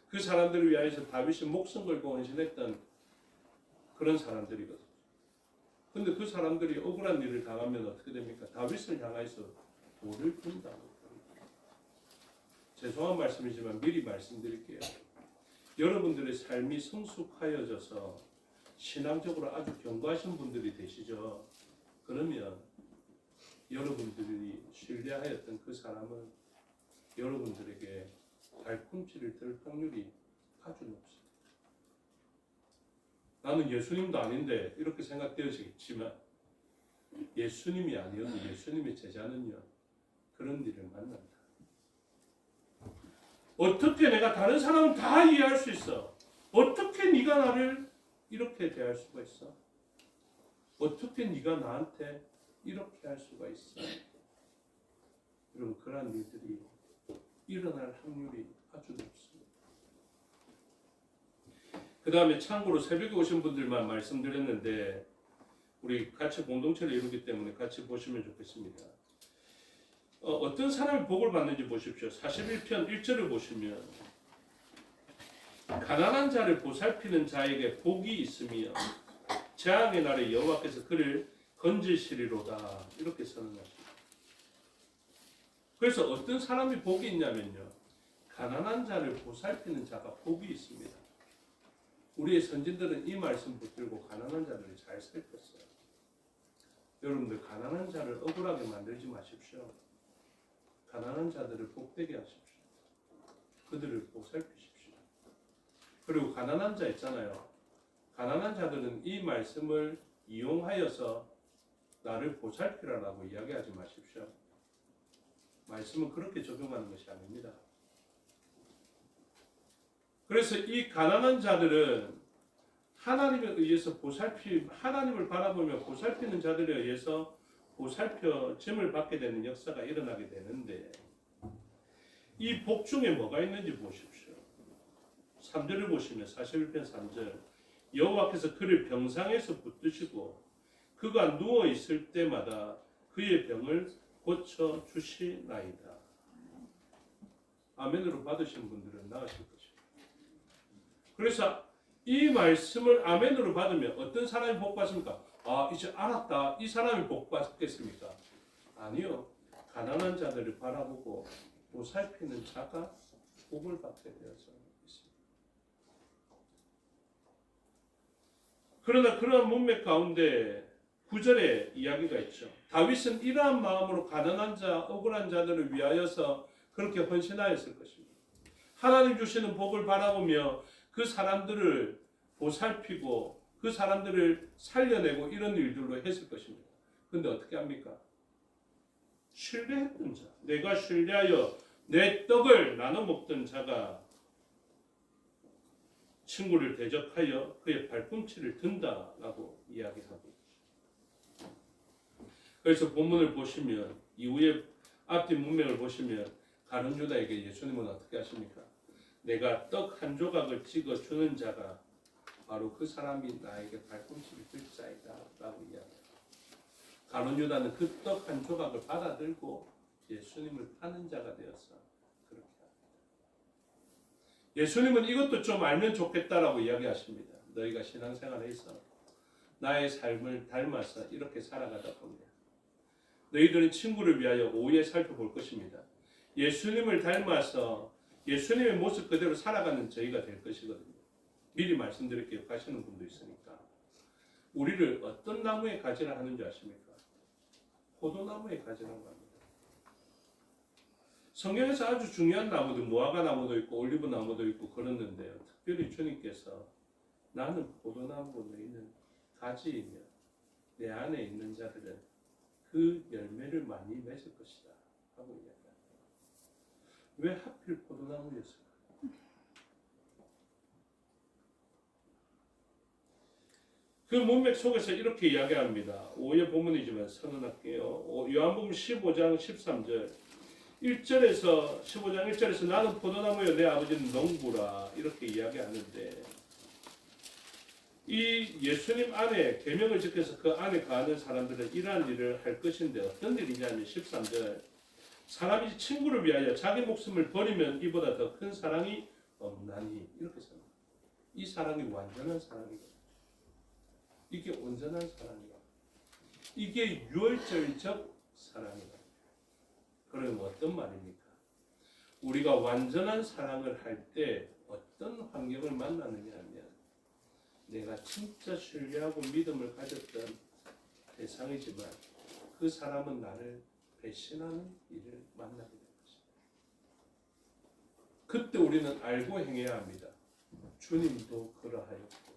그 사람들을 위하여서 다윗이 목숨 걸고 헌신했던 그런 사람들이거든요. 근데 그 사람들이 억울한 일을 당하면 어떻게 됩니까? 다윗을 향해서 돌을 푼다고. 죄송한 말씀이지만 미리 말씀드릴게요. 여러분들의 삶이 성숙하여져서 신앙적으로 아주 견고하신 분들이 되시죠. 그러면 여러분들이 신뢰하였던 그 사람은 여러분들에게 발꿈치를 들 확률이 아주 높습니다. 나는 예수님도 아닌데 이렇게 생각되어지겠지만 예수님이 아니어도 예수님의 제자는요 그런 일을 만난다. 어떻게 내가 다른 사람을 다 이해할 수 있어? 어떻게 네가 나를 이렇게 대할 수가 있어? 어떻게 네가 나한테 이렇게 할 수가 있어? 여러분 그러한 일들이 일어날 확률이 아주 높습니다. 그 다음에 참고로 새벽에 오신 분들만 말씀드렸는데 우리 같이 공동체를 이루기 때문에 같이 보시면 좋겠습니다. 어떤 사람이 복을 받는지 보십시오. 41편 1절을 보시면 가난한 자를 보살피는 자에게 복이 있으며 재앙의 날에 여호와께서 그를 건지시리로다 이렇게 선언하십니다. 그래서 어떤 사람이 복이 있냐면요, 가난한 자를 보살피는 자가 복이 있습니다. 우리의 선진들은 이 말씀 붙들고 가난한 자들을 잘 살폈어요. 여러분들 가난한 자를 억울하게 만들지 마십시오. 가난한 자들을 복되게 하십시오. 그들을 보살피십시오. 그리고 가난한 자 있잖아요. 가난한 자들은 이 말씀을 이용하여서 나를 보살피라라고 이야기하지 마십시오. 말씀은 그렇게 적용하는 것이 아닙니다. 그래서 이 가난한 자들은 하나님에 의해서 하나님을 바라보며 보살피는 자들에 의해서 보살펴짐을 받게 되는 역사가 일어나게 되는데, 이 복 중에 뭐가 있는지 보십시오. 3절을 보시면 41편 3절, 여호와께서 그를 병상에서 붙드시고 그가 누워 있을 때마다 그의 병을 고쳐 주시나이다. 아멘으로 받으신 분들은 나으실 것입니다. 그래서 이 말씀을 아멘으로 받으면 어떤 사람이 복 받습니까? 아, 이제 알았다. 이 사람이 복 받겠습니까? 아니요. 가난한 자들을 바라보고 보살피는 자가 복을 받게 되어서 있습니다. 그러나 그러한 문맥 가운데 9절에 이야기가 있죠. 다윗은 이러한 마음으로 가난한 자, 억울한 자들을 위하여서 그렇게 헌신하였을 것입니다. 하나님 주시는 복을 바라보며 그 사람들을 보살피고 그 사람들을 살려내고 이런 일들로 했을 것입니다. 그런데 어떻게 합니까? 신뢰했던 자, 내가 신뢰하여 내 떡을 나눠 먹던 자가 친구를 대적하여 그의 발꿈치를 든다라고 이야기하고 있죠. 그래서 본문을 보시면 이후에 앞뒤 문맥을 보시면 가룟 유다에게 예수님은 어떻게 하십니까? 내가 떡 한 조각을 찍어 주는 자가 바로 그 사람이 나에게 발꿈치를 들 자이다 라고 이야기합니다. 가룟 유다는 그 떡 한 조각을 받아들고 예수님을 파는 자가 되어서 그렇게 합니다. 예수님은 이것도 좀 알면 좋겠다라고 이야기하십니다. 너희가 신앙생활에 있어 나의 삶을 닮아서 이렇게 살아가다 보면 너희들은 친구를 위하여 오후에 살펴볼 것입니다. 예수님을 닮아서 예수님의 모습 그대로 살아가는 저희가 될 것이거든요. 미리 말씀드릴게요. 가시는 분도 있으니까. 우리를 어떤 나무에 가지라 하는 줄 아십니까? 포도나무에 가지라고 합니다. 성경에서 아주 중요한 나무들, 무화과 나무도 있고 올리브 나무도 있고 그러는데요. 특별히 주님께서 나는 포도나무고 너희는 가지이며 내 안에 있는 자들은 그 열매를 많이 맺을 것이다 하고 이야기합니다. 왜 하필 포도나무였을까? 그 문맥 속에서 이렇게 이야기합니다. 오해 본문이지만 선언할게요. 요한복음 15장 13절 1절에서 15장 1절에서 나는 포도나무여 내 아버지는 농부라 이렇게 이야기하는데, 이 예수님 안에 계명을 지켜서 그 안에 거하는 사람들은 이러한 일을 할 것인데 어떤 일이냐면 13절 사람이 친구를 위하여 자기 목숨을 버리면 이보다 더 큰 사랑이 없나니 이렇게 씁니다. 이 사랑이 완전한 사랑이다. 이게 온전한 사랑이다. 이게 유월절적 사랑이다. 그러면 어떤 말입니까? 우리가 완전한 사랑을 할 때 어떤 환경을 만나느냐 하면 내가 진짜 신뢰하고 믿음을 가졌던 대상이지만 그 사람은 나를 배신하는 일을 만나게 될 것입니다. 그때 우리는 알고 행해야 합니다. 주님도 그러하였고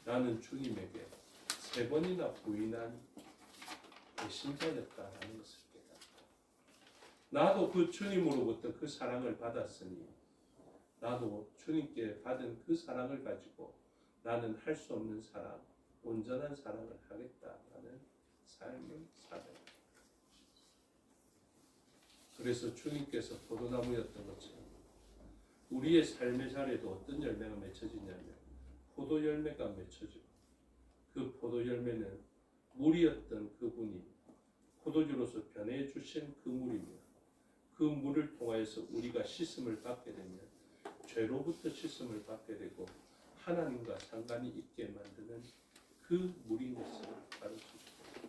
나는 주님에게 3번이나 부인한 배신자였다라는 것을 깨닫고 나도 그 주님으로부터 그 사랑을 받았으니 나도 주님께 받은 그 사랑을 가지고 나는 할 수 없는 사랑, 온전한 사랑을 하겠다라는 삶을 살아야 합니다. 그래서 주님께서 포도나무였던 것처럼 우리의 삶의 자리에도 어떤 열매가 맺혀지냐면 포도 열매가 맺혀지고 그 포도 열매는 물이었던 그분이 포도주로서 변해 주신 그 물이며 그 물을 통하여서 우리가 씻음을 받게 되면 죄로부터 씻음을 받게 되고 하나님과 상관이 있게 만드는 그 물인 것을 가르치십니다.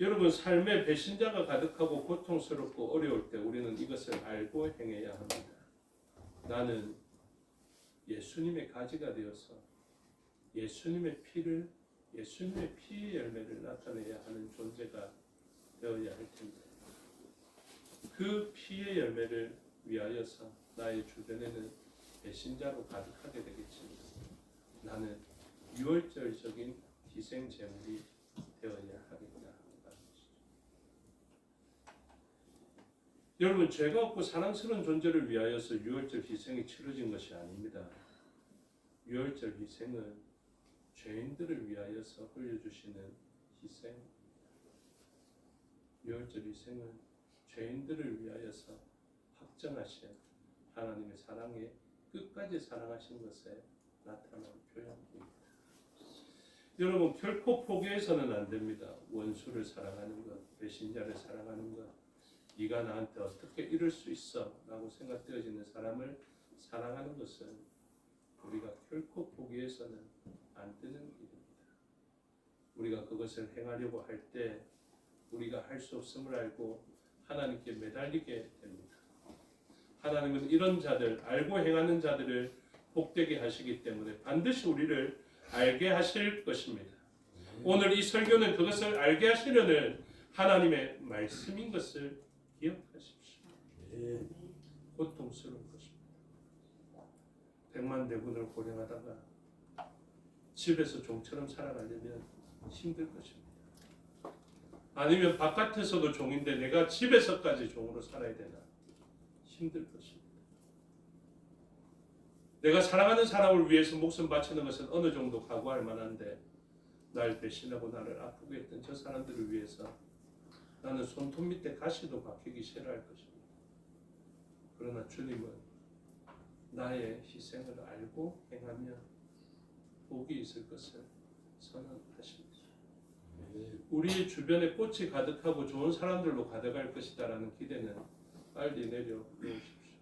여러분 삶에 배신자가 가득하고 고통스럽고 어려울 때 우리는 이것을 알고 행해야 합니다. 나는 예수님의 가지가 되어서 예수님의 피의 열매를 나타내야 하는 존재가 되어야 할 텐데 그 피의 열매를 위하여서 나의 주변에는 배신자로 가득하게 되겠지만 나는 유월절적인 희생 제물이 되어야 하겠다. 여러분 죄가 없고 사랑스러운 존재를 위하여서 유월절 희생이 치러진 것이 아닙니다. 유월절 희생은 죄인들을 위하여서 흘려주시는 희생. 유월절 희생은 죄인들을 위하여서 확정하신 하나님의 사랑에 끝까지 사랑하신 것에 나타난 표현입니다. 여러분 결코 포기해서는 안 됩니다. 원수를 사랑하는 것, 배신자를 사랑하는 것, 네가 나한테 어떻게 이럴 수 있어? 라고 생각되어지는 사람을 사랑하는 것은 우리가 결코 포기해서는 안 되는 일입니다. 우리가 그것을 행하려고 할 때 우리가 할 수 없음을 알고 하나님께 매달리게 됩니다. 하나님은 이런 자들, 알고 행하는 자들을 복되게 하시기 때문에 반드시 우리를 알게 하실 것입니다. 오늘 이 설교는 그것을 알게 하시려는 하나님의 말씀인 것을 기억하십시오. 고통스러운 것입니다. 백만대군을 고령하다가 집에서 종처럼 살아가려면 힘들 것입니다. 아니면 바깥에서도 종인데 내가 집에서까지 종으로 살아야 되나? 힘들 것입니다. 내가 사랑하는 사람을 위해서 목숨 바치는 것은 어느 정도 각오할 만한데 날 배신하고 나를 아프게 했던 저 사람들을 위해서 나는 손톱 밑에 가시도 박히기 싫어할 것입니다. 그러나 주님은 나의 희생을 알고 행하면 복이 있을 것을 선언하십니다. 우리 주변에 꽃이 가득하고 좋은 사람들로 가득할 것이다라는 기대는 빨리 내려놓으십시오.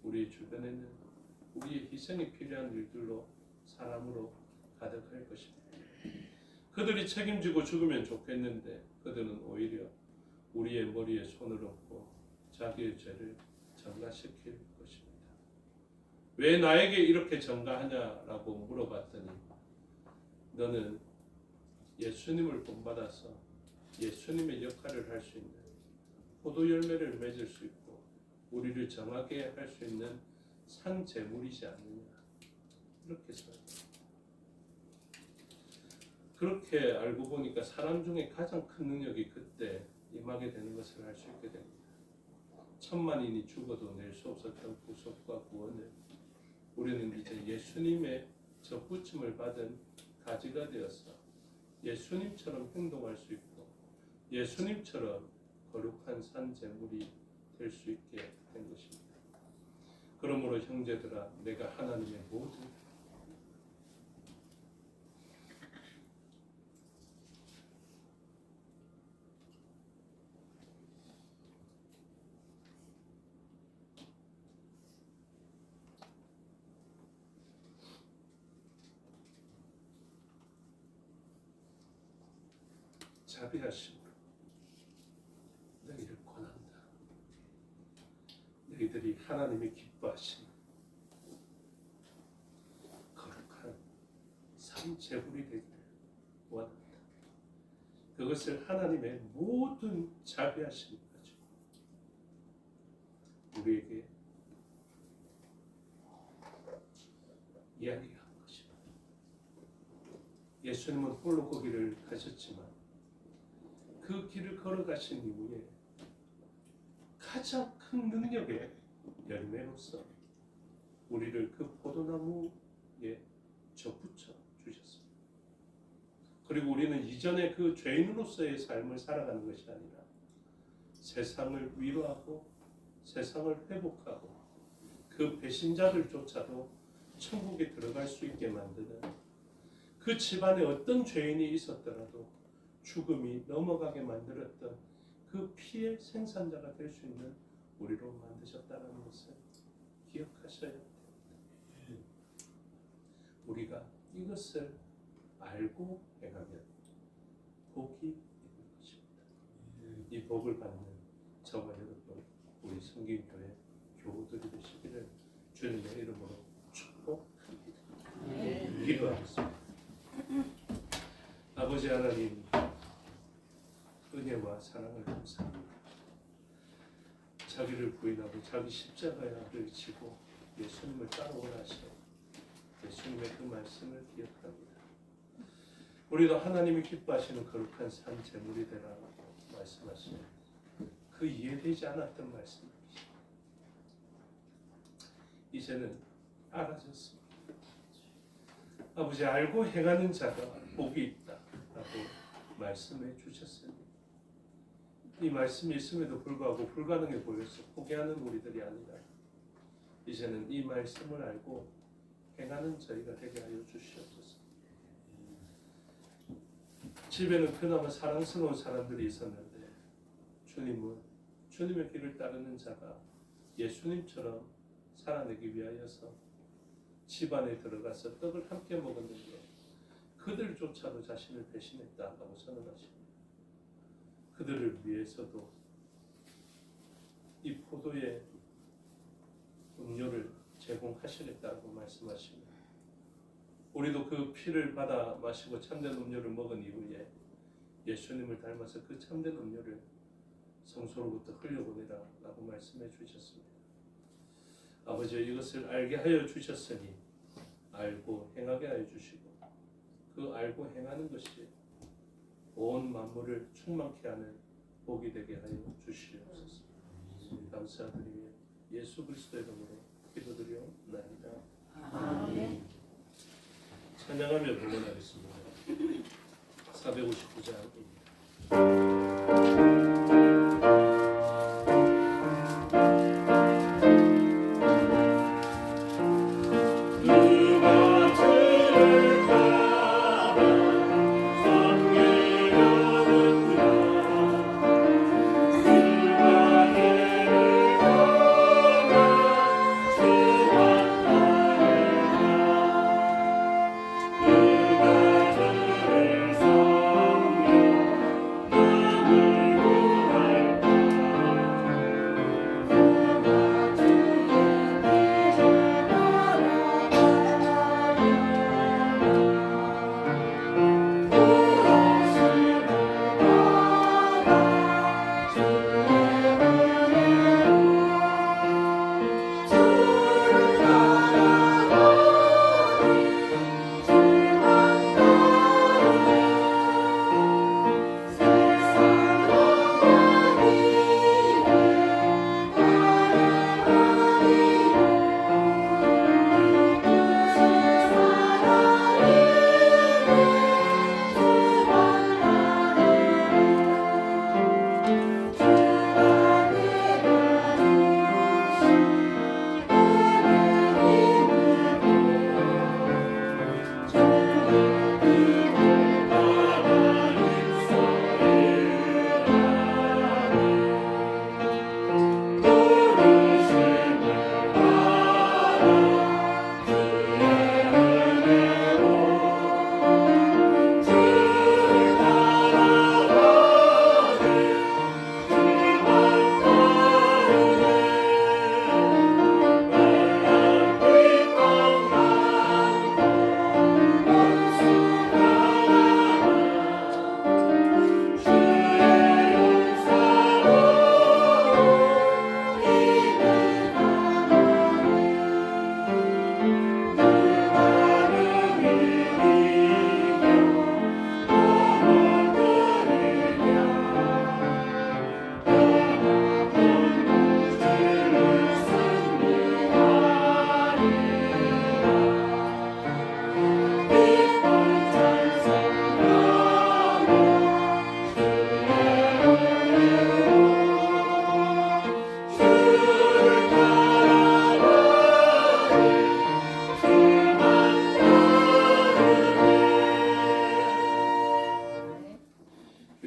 우리 주변에는 우리의 희생이 필요한 일들로 사람으로 가득할 것입니다. 그들이 책임지고 죽으면 좋겠는데 그들은 오히려 우리의 머리에 손을 얹고 자기의 죄를 전가시킬 것입니다. 왜 나에게 이렇게 전가하냐라고 물어봤더니 너는 예수님을 본받아서 예수님의 역할을 할 수 있는 포도 열매를 맺을 수 있고 우리를 정하게 할 수 있는 산 제물이지 않느냐 이렇게 설명합니다. 그렇게 알고 보니까 사람 중에 가장 큰 능력이 그때 임하게 되는 것을 알 수 있게 됩니다. 천만인이 죽어도 낼 수 없었던 구속과 구원을 우리는 이제 예수님의 접붙임을 받은 가지가 되어서 예수님처럼 행동할 수 있고 예수님처럼 거룩한 산 제물이 될 수 있게 된 것입니다. 그러므로 형제들아 내가 하나님의 모든 자비하심으로 너희를 권한다. 너희들이 하나님이 기뻐하시는 거룩한 산 제물이 되기를 원한다. 그것을 하나님의 모든 자비하심을 가지고 우리에게 이야기한 것입니다. 예수님은 홀로 그 길을 가셨지만 그 길을 걸어가신 이후에 가장 큰 능력의 열매로서 우리를 그 포도나무에 접붙여 주셨습니다. 그리고 우리는 이전에 그 죄인으로서의 삶을 살아가는 것이 아니라 세상을 위로하고 세상을 회복하고 그 배신자들조차도 천국에 들어갈 수 있게 만드는 그 집안에 어떤 죄인이 있었더라도 죽음이 넘어가게 만들었던 그 피의 생산자가 될 수 있는 우리로 만드셨다는 것을 기억하셔야 됩니다. 우리가 이것을 알고 행하면 복이 있는 복을 받는 저와 여러분 우리 성김교회 교우들이 되시기를 주님의 이름으로 축복합니다. 기도하겠습니다. 아버지 하나님, 은혜와 사랑을 감사합니다. 자기를 부인하고 자기 십자가를 지고 예수님을 따라오라시오. 예수님의 그 말씀을 기억합니다. 우리도 하나님이 기뻐하시는 거룩한 산 제물이 되라고 말씀하시는 그 이해되지 않았던 말씀입니다. 이제는 알아졌습니다. 아버지, 알고 행하는 자가 복이 있다라고 말씀해 주셨습니다. 이 말씀이 있음에도 불구하고 불가능해 보여서 포기하는 우리들이 아니라 이제는 이 말씀을 알고 행하는 저희가 되게 하여 주시옵소서. 집에는 그나마 사랑스러운 사람들이 있었는데 주님은 주님의 길을 따르는 자가 예수님처럼 살아내기 위하여서 집안에 들어가서 떡을 함께 먹었는데 그들조차도 자신을 배신했다고 선언하십니다. 그들을 위해서도 이 포도의 음료를 제공하시겠다고 말씀하십니다. 우리도 그 피를 받아 마시고 참된 음료를 먹은 이후에 예수님을 닮아서 그 참된 음료를 성소로부터 흘려보내라라고 말씀해 주셨습니다. 아버지, 이것을 알게 하여 주셨으니 알고 행하게 하여 주시고 그 알고 행하는 것이 온 만물을 충만케 하는 복이 되게 하여 주시옵소서. 감사드리며 예수 그리스도의 이름으로 기도드리옵나이다. 아멘. 찬양하며 봉헌하겠습니다. 459장입니다.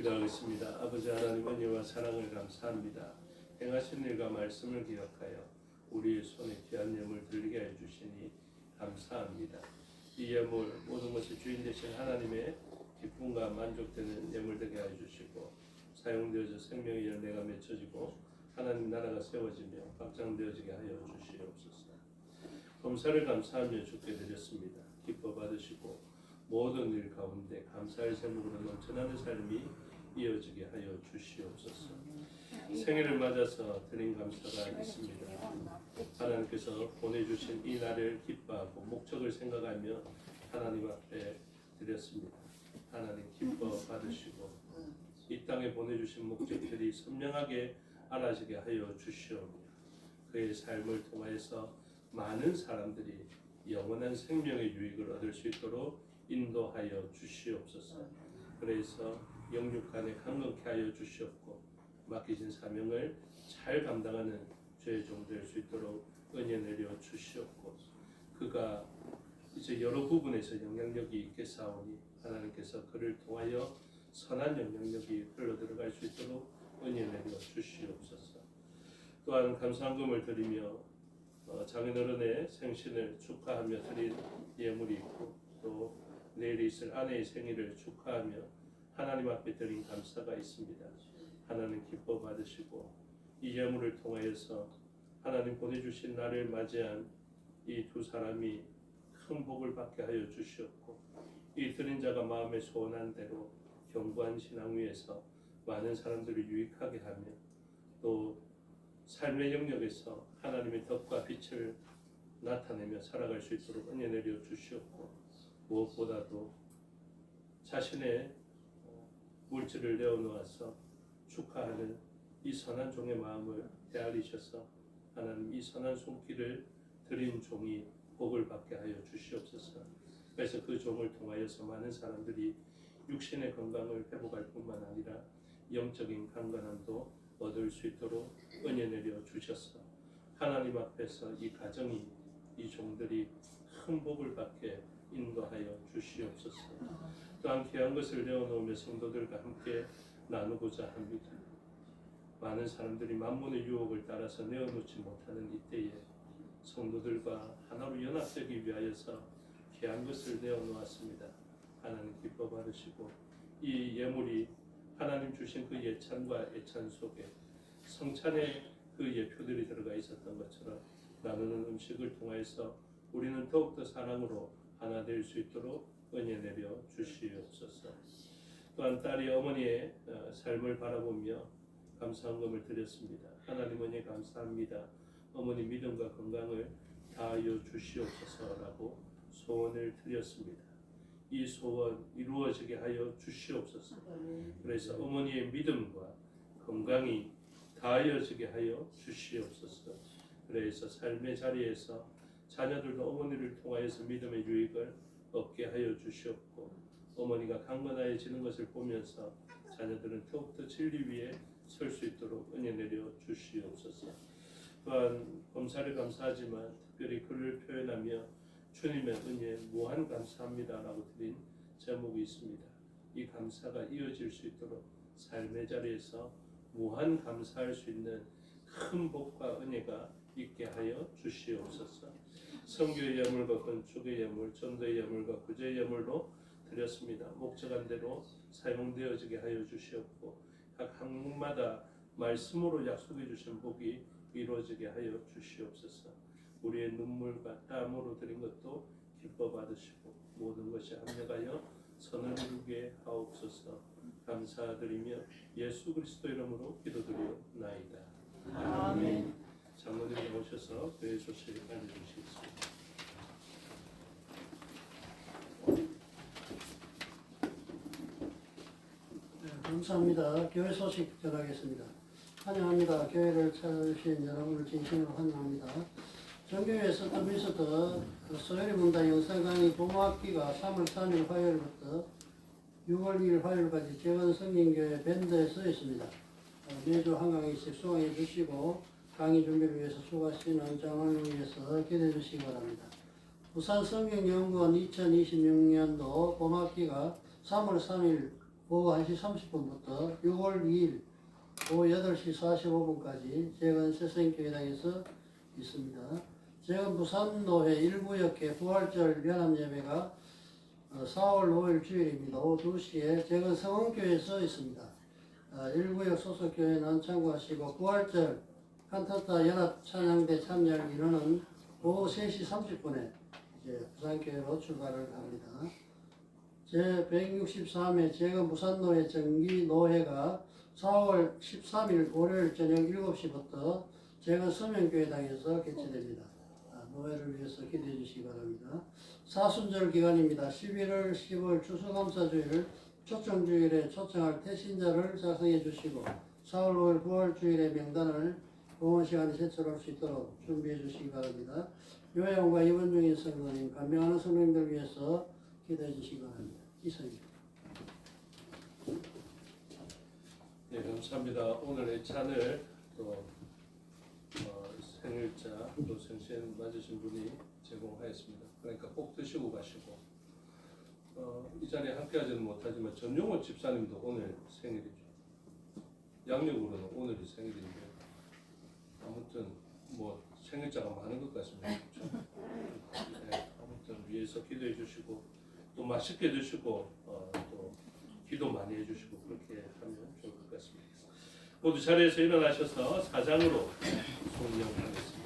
기도하겠습니다. 아버지 하나님, 은혜와 사랑을 감사합니다. 행하신 일과 말씀을 기억하여 우리의 손에 귀한 예물 드리게 해 주시니 감사합니다. 이 예물 모든 것의 주인 되신 하나님의 기쁨과 만족되는 예물 되게 해 주시고 사용되어져 생명의 열매가 맺혀지고 하나님 나라가 세워지며 확장되어지게 하여 주시옵소서. 범사를 감사하며 주께 드렸습니다. 기뻐 받으시고 모든 일 가운데 감사의 제목으로 넘쳐나는 삶이 이어지게 하여 주시옵소서. 생일을 맞아서 드린 감사가 있습니다. 하나님께서 보내주신 이 날을 기뻐하고 목적을 생각하며 하나님 앞에 드렸습니다. 하나님 기뻐 받으시고 이 땅에 보내주신 목적들이 선명하게 알아지게 하여 주시오며 그의 삶을 통하여서 많은 사람들이 영원한 생명의 유익을 얻을 수 있도록 인도하여 주시옵소서. 그래서 영육간에 강건케 하여 주시옵고 맡기신 사명을 잘 감당하는 죄의 종 될 수 있도록 은혜 내려 주시옵고 그가 이제 여러 부분에서 영향력이 있겠사오니 하나님께서 그를 통하여 선한 영향력이 흘러들어갈 수 있도록 은혜 내려 주시옵소서. 또한 감사함금을 드리며 장인어른의 생신을 축하하며 드린 예물이 있고 또 내일 있을 아내의 생일을 축하하며 하나님 앞에 드린 감사가 있습니다. 하나님 기뻐 받으시고 이 예물을 통하여서 하나님 보내주신 날을 맞이한 이 두 사람이 큰 복을 받게 하여 주시옵고 이 드린 자가 마음에 소원한 대로 견고한 신앙 위에서 많은 사람들을 유익하게 하며 또 삶의 영역에서 하나님의 덕과 빛을 나타내며 살아갈 수 있도록 은혜 내려 주시옵고 무엇보다도 자신의 물질을 내어놓아서 축하하는 이 선한 종의 마음을 헤아리셔서 하나님 이 선한 손길을 드린 종이 복을 받게 하여 주시옵소서. 그래서 그 종을 통하여서 많은 사람들이 육신의 건강을 회복할 뿐만 아니라 영적인 강건함도 얻을 수 있도록 은혜 내려 주셔서 하나님 앞에서 이 가정이 이 종들이 큰 복을 받게 인도하여 주시옵소서. 또한 귀한 것을 내어놓으며 성도들과 함께 나누고자 합니다. 많은 사람들이 만문의 유혹을 따라서 내어놓지 못하는 이때에 성도들과 하나로 연합되기 위하여서 귀한 것을 내어놓았습니다. 하나님 기뻐 받으시고 이 예물이 하나님 주신 그 예찬과 애찬 속에 성찬의 그 예표들이 들어가 있었던 것처럼 나누는 음식을 통해서 우리는 더욱더 사랑으로 하나 될 수 있도록 은혜 내려 주시옵소서. 또한 딸이 어머니의 삶을 바라보며 감사함금을 드렸습니다. 하나님 은혜 감사합니다. 어머니 믿음과 건강을 다하여 주시옵소서라고 소원을 드렸습니다. 이 소원 이루어지게 하여 주시옵소서. 그래서 어머니의 믿음과 건강이 다하여지게 하여 주시옵소서. 그래서 삶의 자리에서 자녀들도 어머니를 통하여서 믿음의 유익을 얻게 하여 주시옵고 어머니가 강건하여지는 것을 보면서 자녀들은 더욱더 진리 위에 설 수 있도록 은혜 내려 주시옵소서. 또한 범사를 감사하지만 특별히 그를 표현하며 주님의 은혜에 무한 감사합니다라고 드린 제목이 있습니다. 이 감사가 이어질 수 있도록 삶의 자리에서 무한 감사할 수 있는 큰 복과 은혜가 있게 하여 주시옵소서. 선교의 예물과 건축의 예물, 전도의 예물과 구제의 예물로 드렸습니다. 목적한 대로 사용되어지게 하여 주시옵고 각 항목마다 말씀으로 약속해 주신 복이 이루어지게 하여 주시옵소서. 우리의 눈물과 땀으로 드린 것도 기뻐 받으시고 모든 것이 합력하여 선을 이루게 하옵소서. 감사드리며 예수 그리스도 이름으로 기도드리옵나이다. 아멘. 장로님이 오셔서 교회 소식 알려주시겠습니다. 감사합니다. 교회 소식 전하겠습니다. 환영합니다. 교회를 찾아주신 여러분을 진심으로 환영합니다. 정교회에서 더미스터 소요리 문단 영상 강의 봄학기가 3월 3일 화요일부터 6월 2일 화요일까지 재건 성인교회 밴드에 서 있습니다. 매주 한 강의씩 수강해 주시고 강의 준비를 위해서 수고하시는 장로를 위해서 기도해 주시기 바랍니다. 부산 성경연구원 2026년도 봄학기가 3월 3일 오후 1시 30분부터 6월 2일 오후 8시 45분까지 재건 새생교회당에서 있습니다. 재건 부산노회 1구역회 부활절 연합예배가 4월 5일 주일입니다. 오후 2시에 재건 성원교회에서 있습니다. 1구역 소속 교회는 참고하시고 9월절 칸타타 연합 찬양대 참여할 인원은 오후 3시 30분에 이제 부산교회로 출발을 합니다. 제163회 제거 무산노회 정기 노회가 4월 13일 월요일 저녁 7시부터 제거 서명교회당에서 개최됩니다. 노회를 위해서 기도해 주시기 바랍니다. 사순절 기간입니다. 11월, 10월 추수감사주일, 초청주일에 초청할 태신자를 작성해 주시고 4월, 5월, 9월 주일의 명단을 공원 시간에 제출할 수 있도록 준비해 주시기 바랍니다. 요양원과 입원 중인 성도님, 간병하는 성도님들 위해서 기도해 주시기 바랍니다. 이상입니다. 네, 감사합니다. 오늘의 찬을 또 생일자 또 생신 맞으신 분이 제공하였습니다. 그러니까 꼭 드시고 가시고 이 자리에 함께하지는 못하지만 전용호 집사님도 오늘 생일이죠. 양력으로는 오늘이 생일인데 아무튼 뭐 생일자가 많은 것 같습니다. 그렇죠? 네, 아무튼 위해서 기도해 주시고 또 맛있게 드시고 또 기도 많이 해주시고 그렇게 하면 좋을 것 같습니다. 모두 자리에서 일어나셔서 사장으로 송영하겠습니다.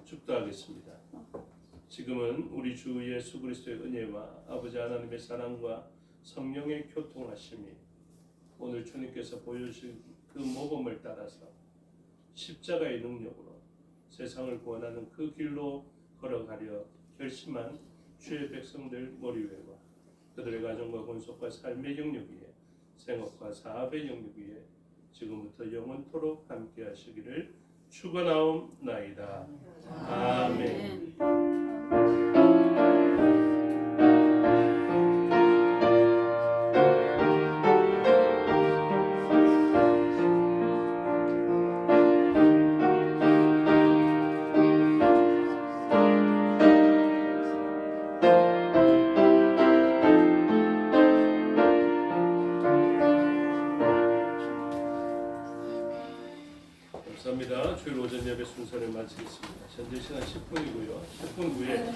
축도하겠습니다. 지금은 우리 주 예수 그리스도의 은혜와 아버지 하나님의 사랑과 성령의 교통하심이 오늘 주님께서 보여주신 그 모범을 따라서 십자가의 능력으로 세상을 구원하는 그 길로 걸어가려 결심한 주의 백성들 머리 위에와 그들의 가정과 권속과 삶의 영역 위에 생업과 사업의 영역 위에 지금부터 영원토록 함께 하시기를 축원하옵나이다. 아멘. 감사합니다. 주일 오전 예배 순서를 마치겠습니다. 현재 시간 10분이고요. 10분 후에 네,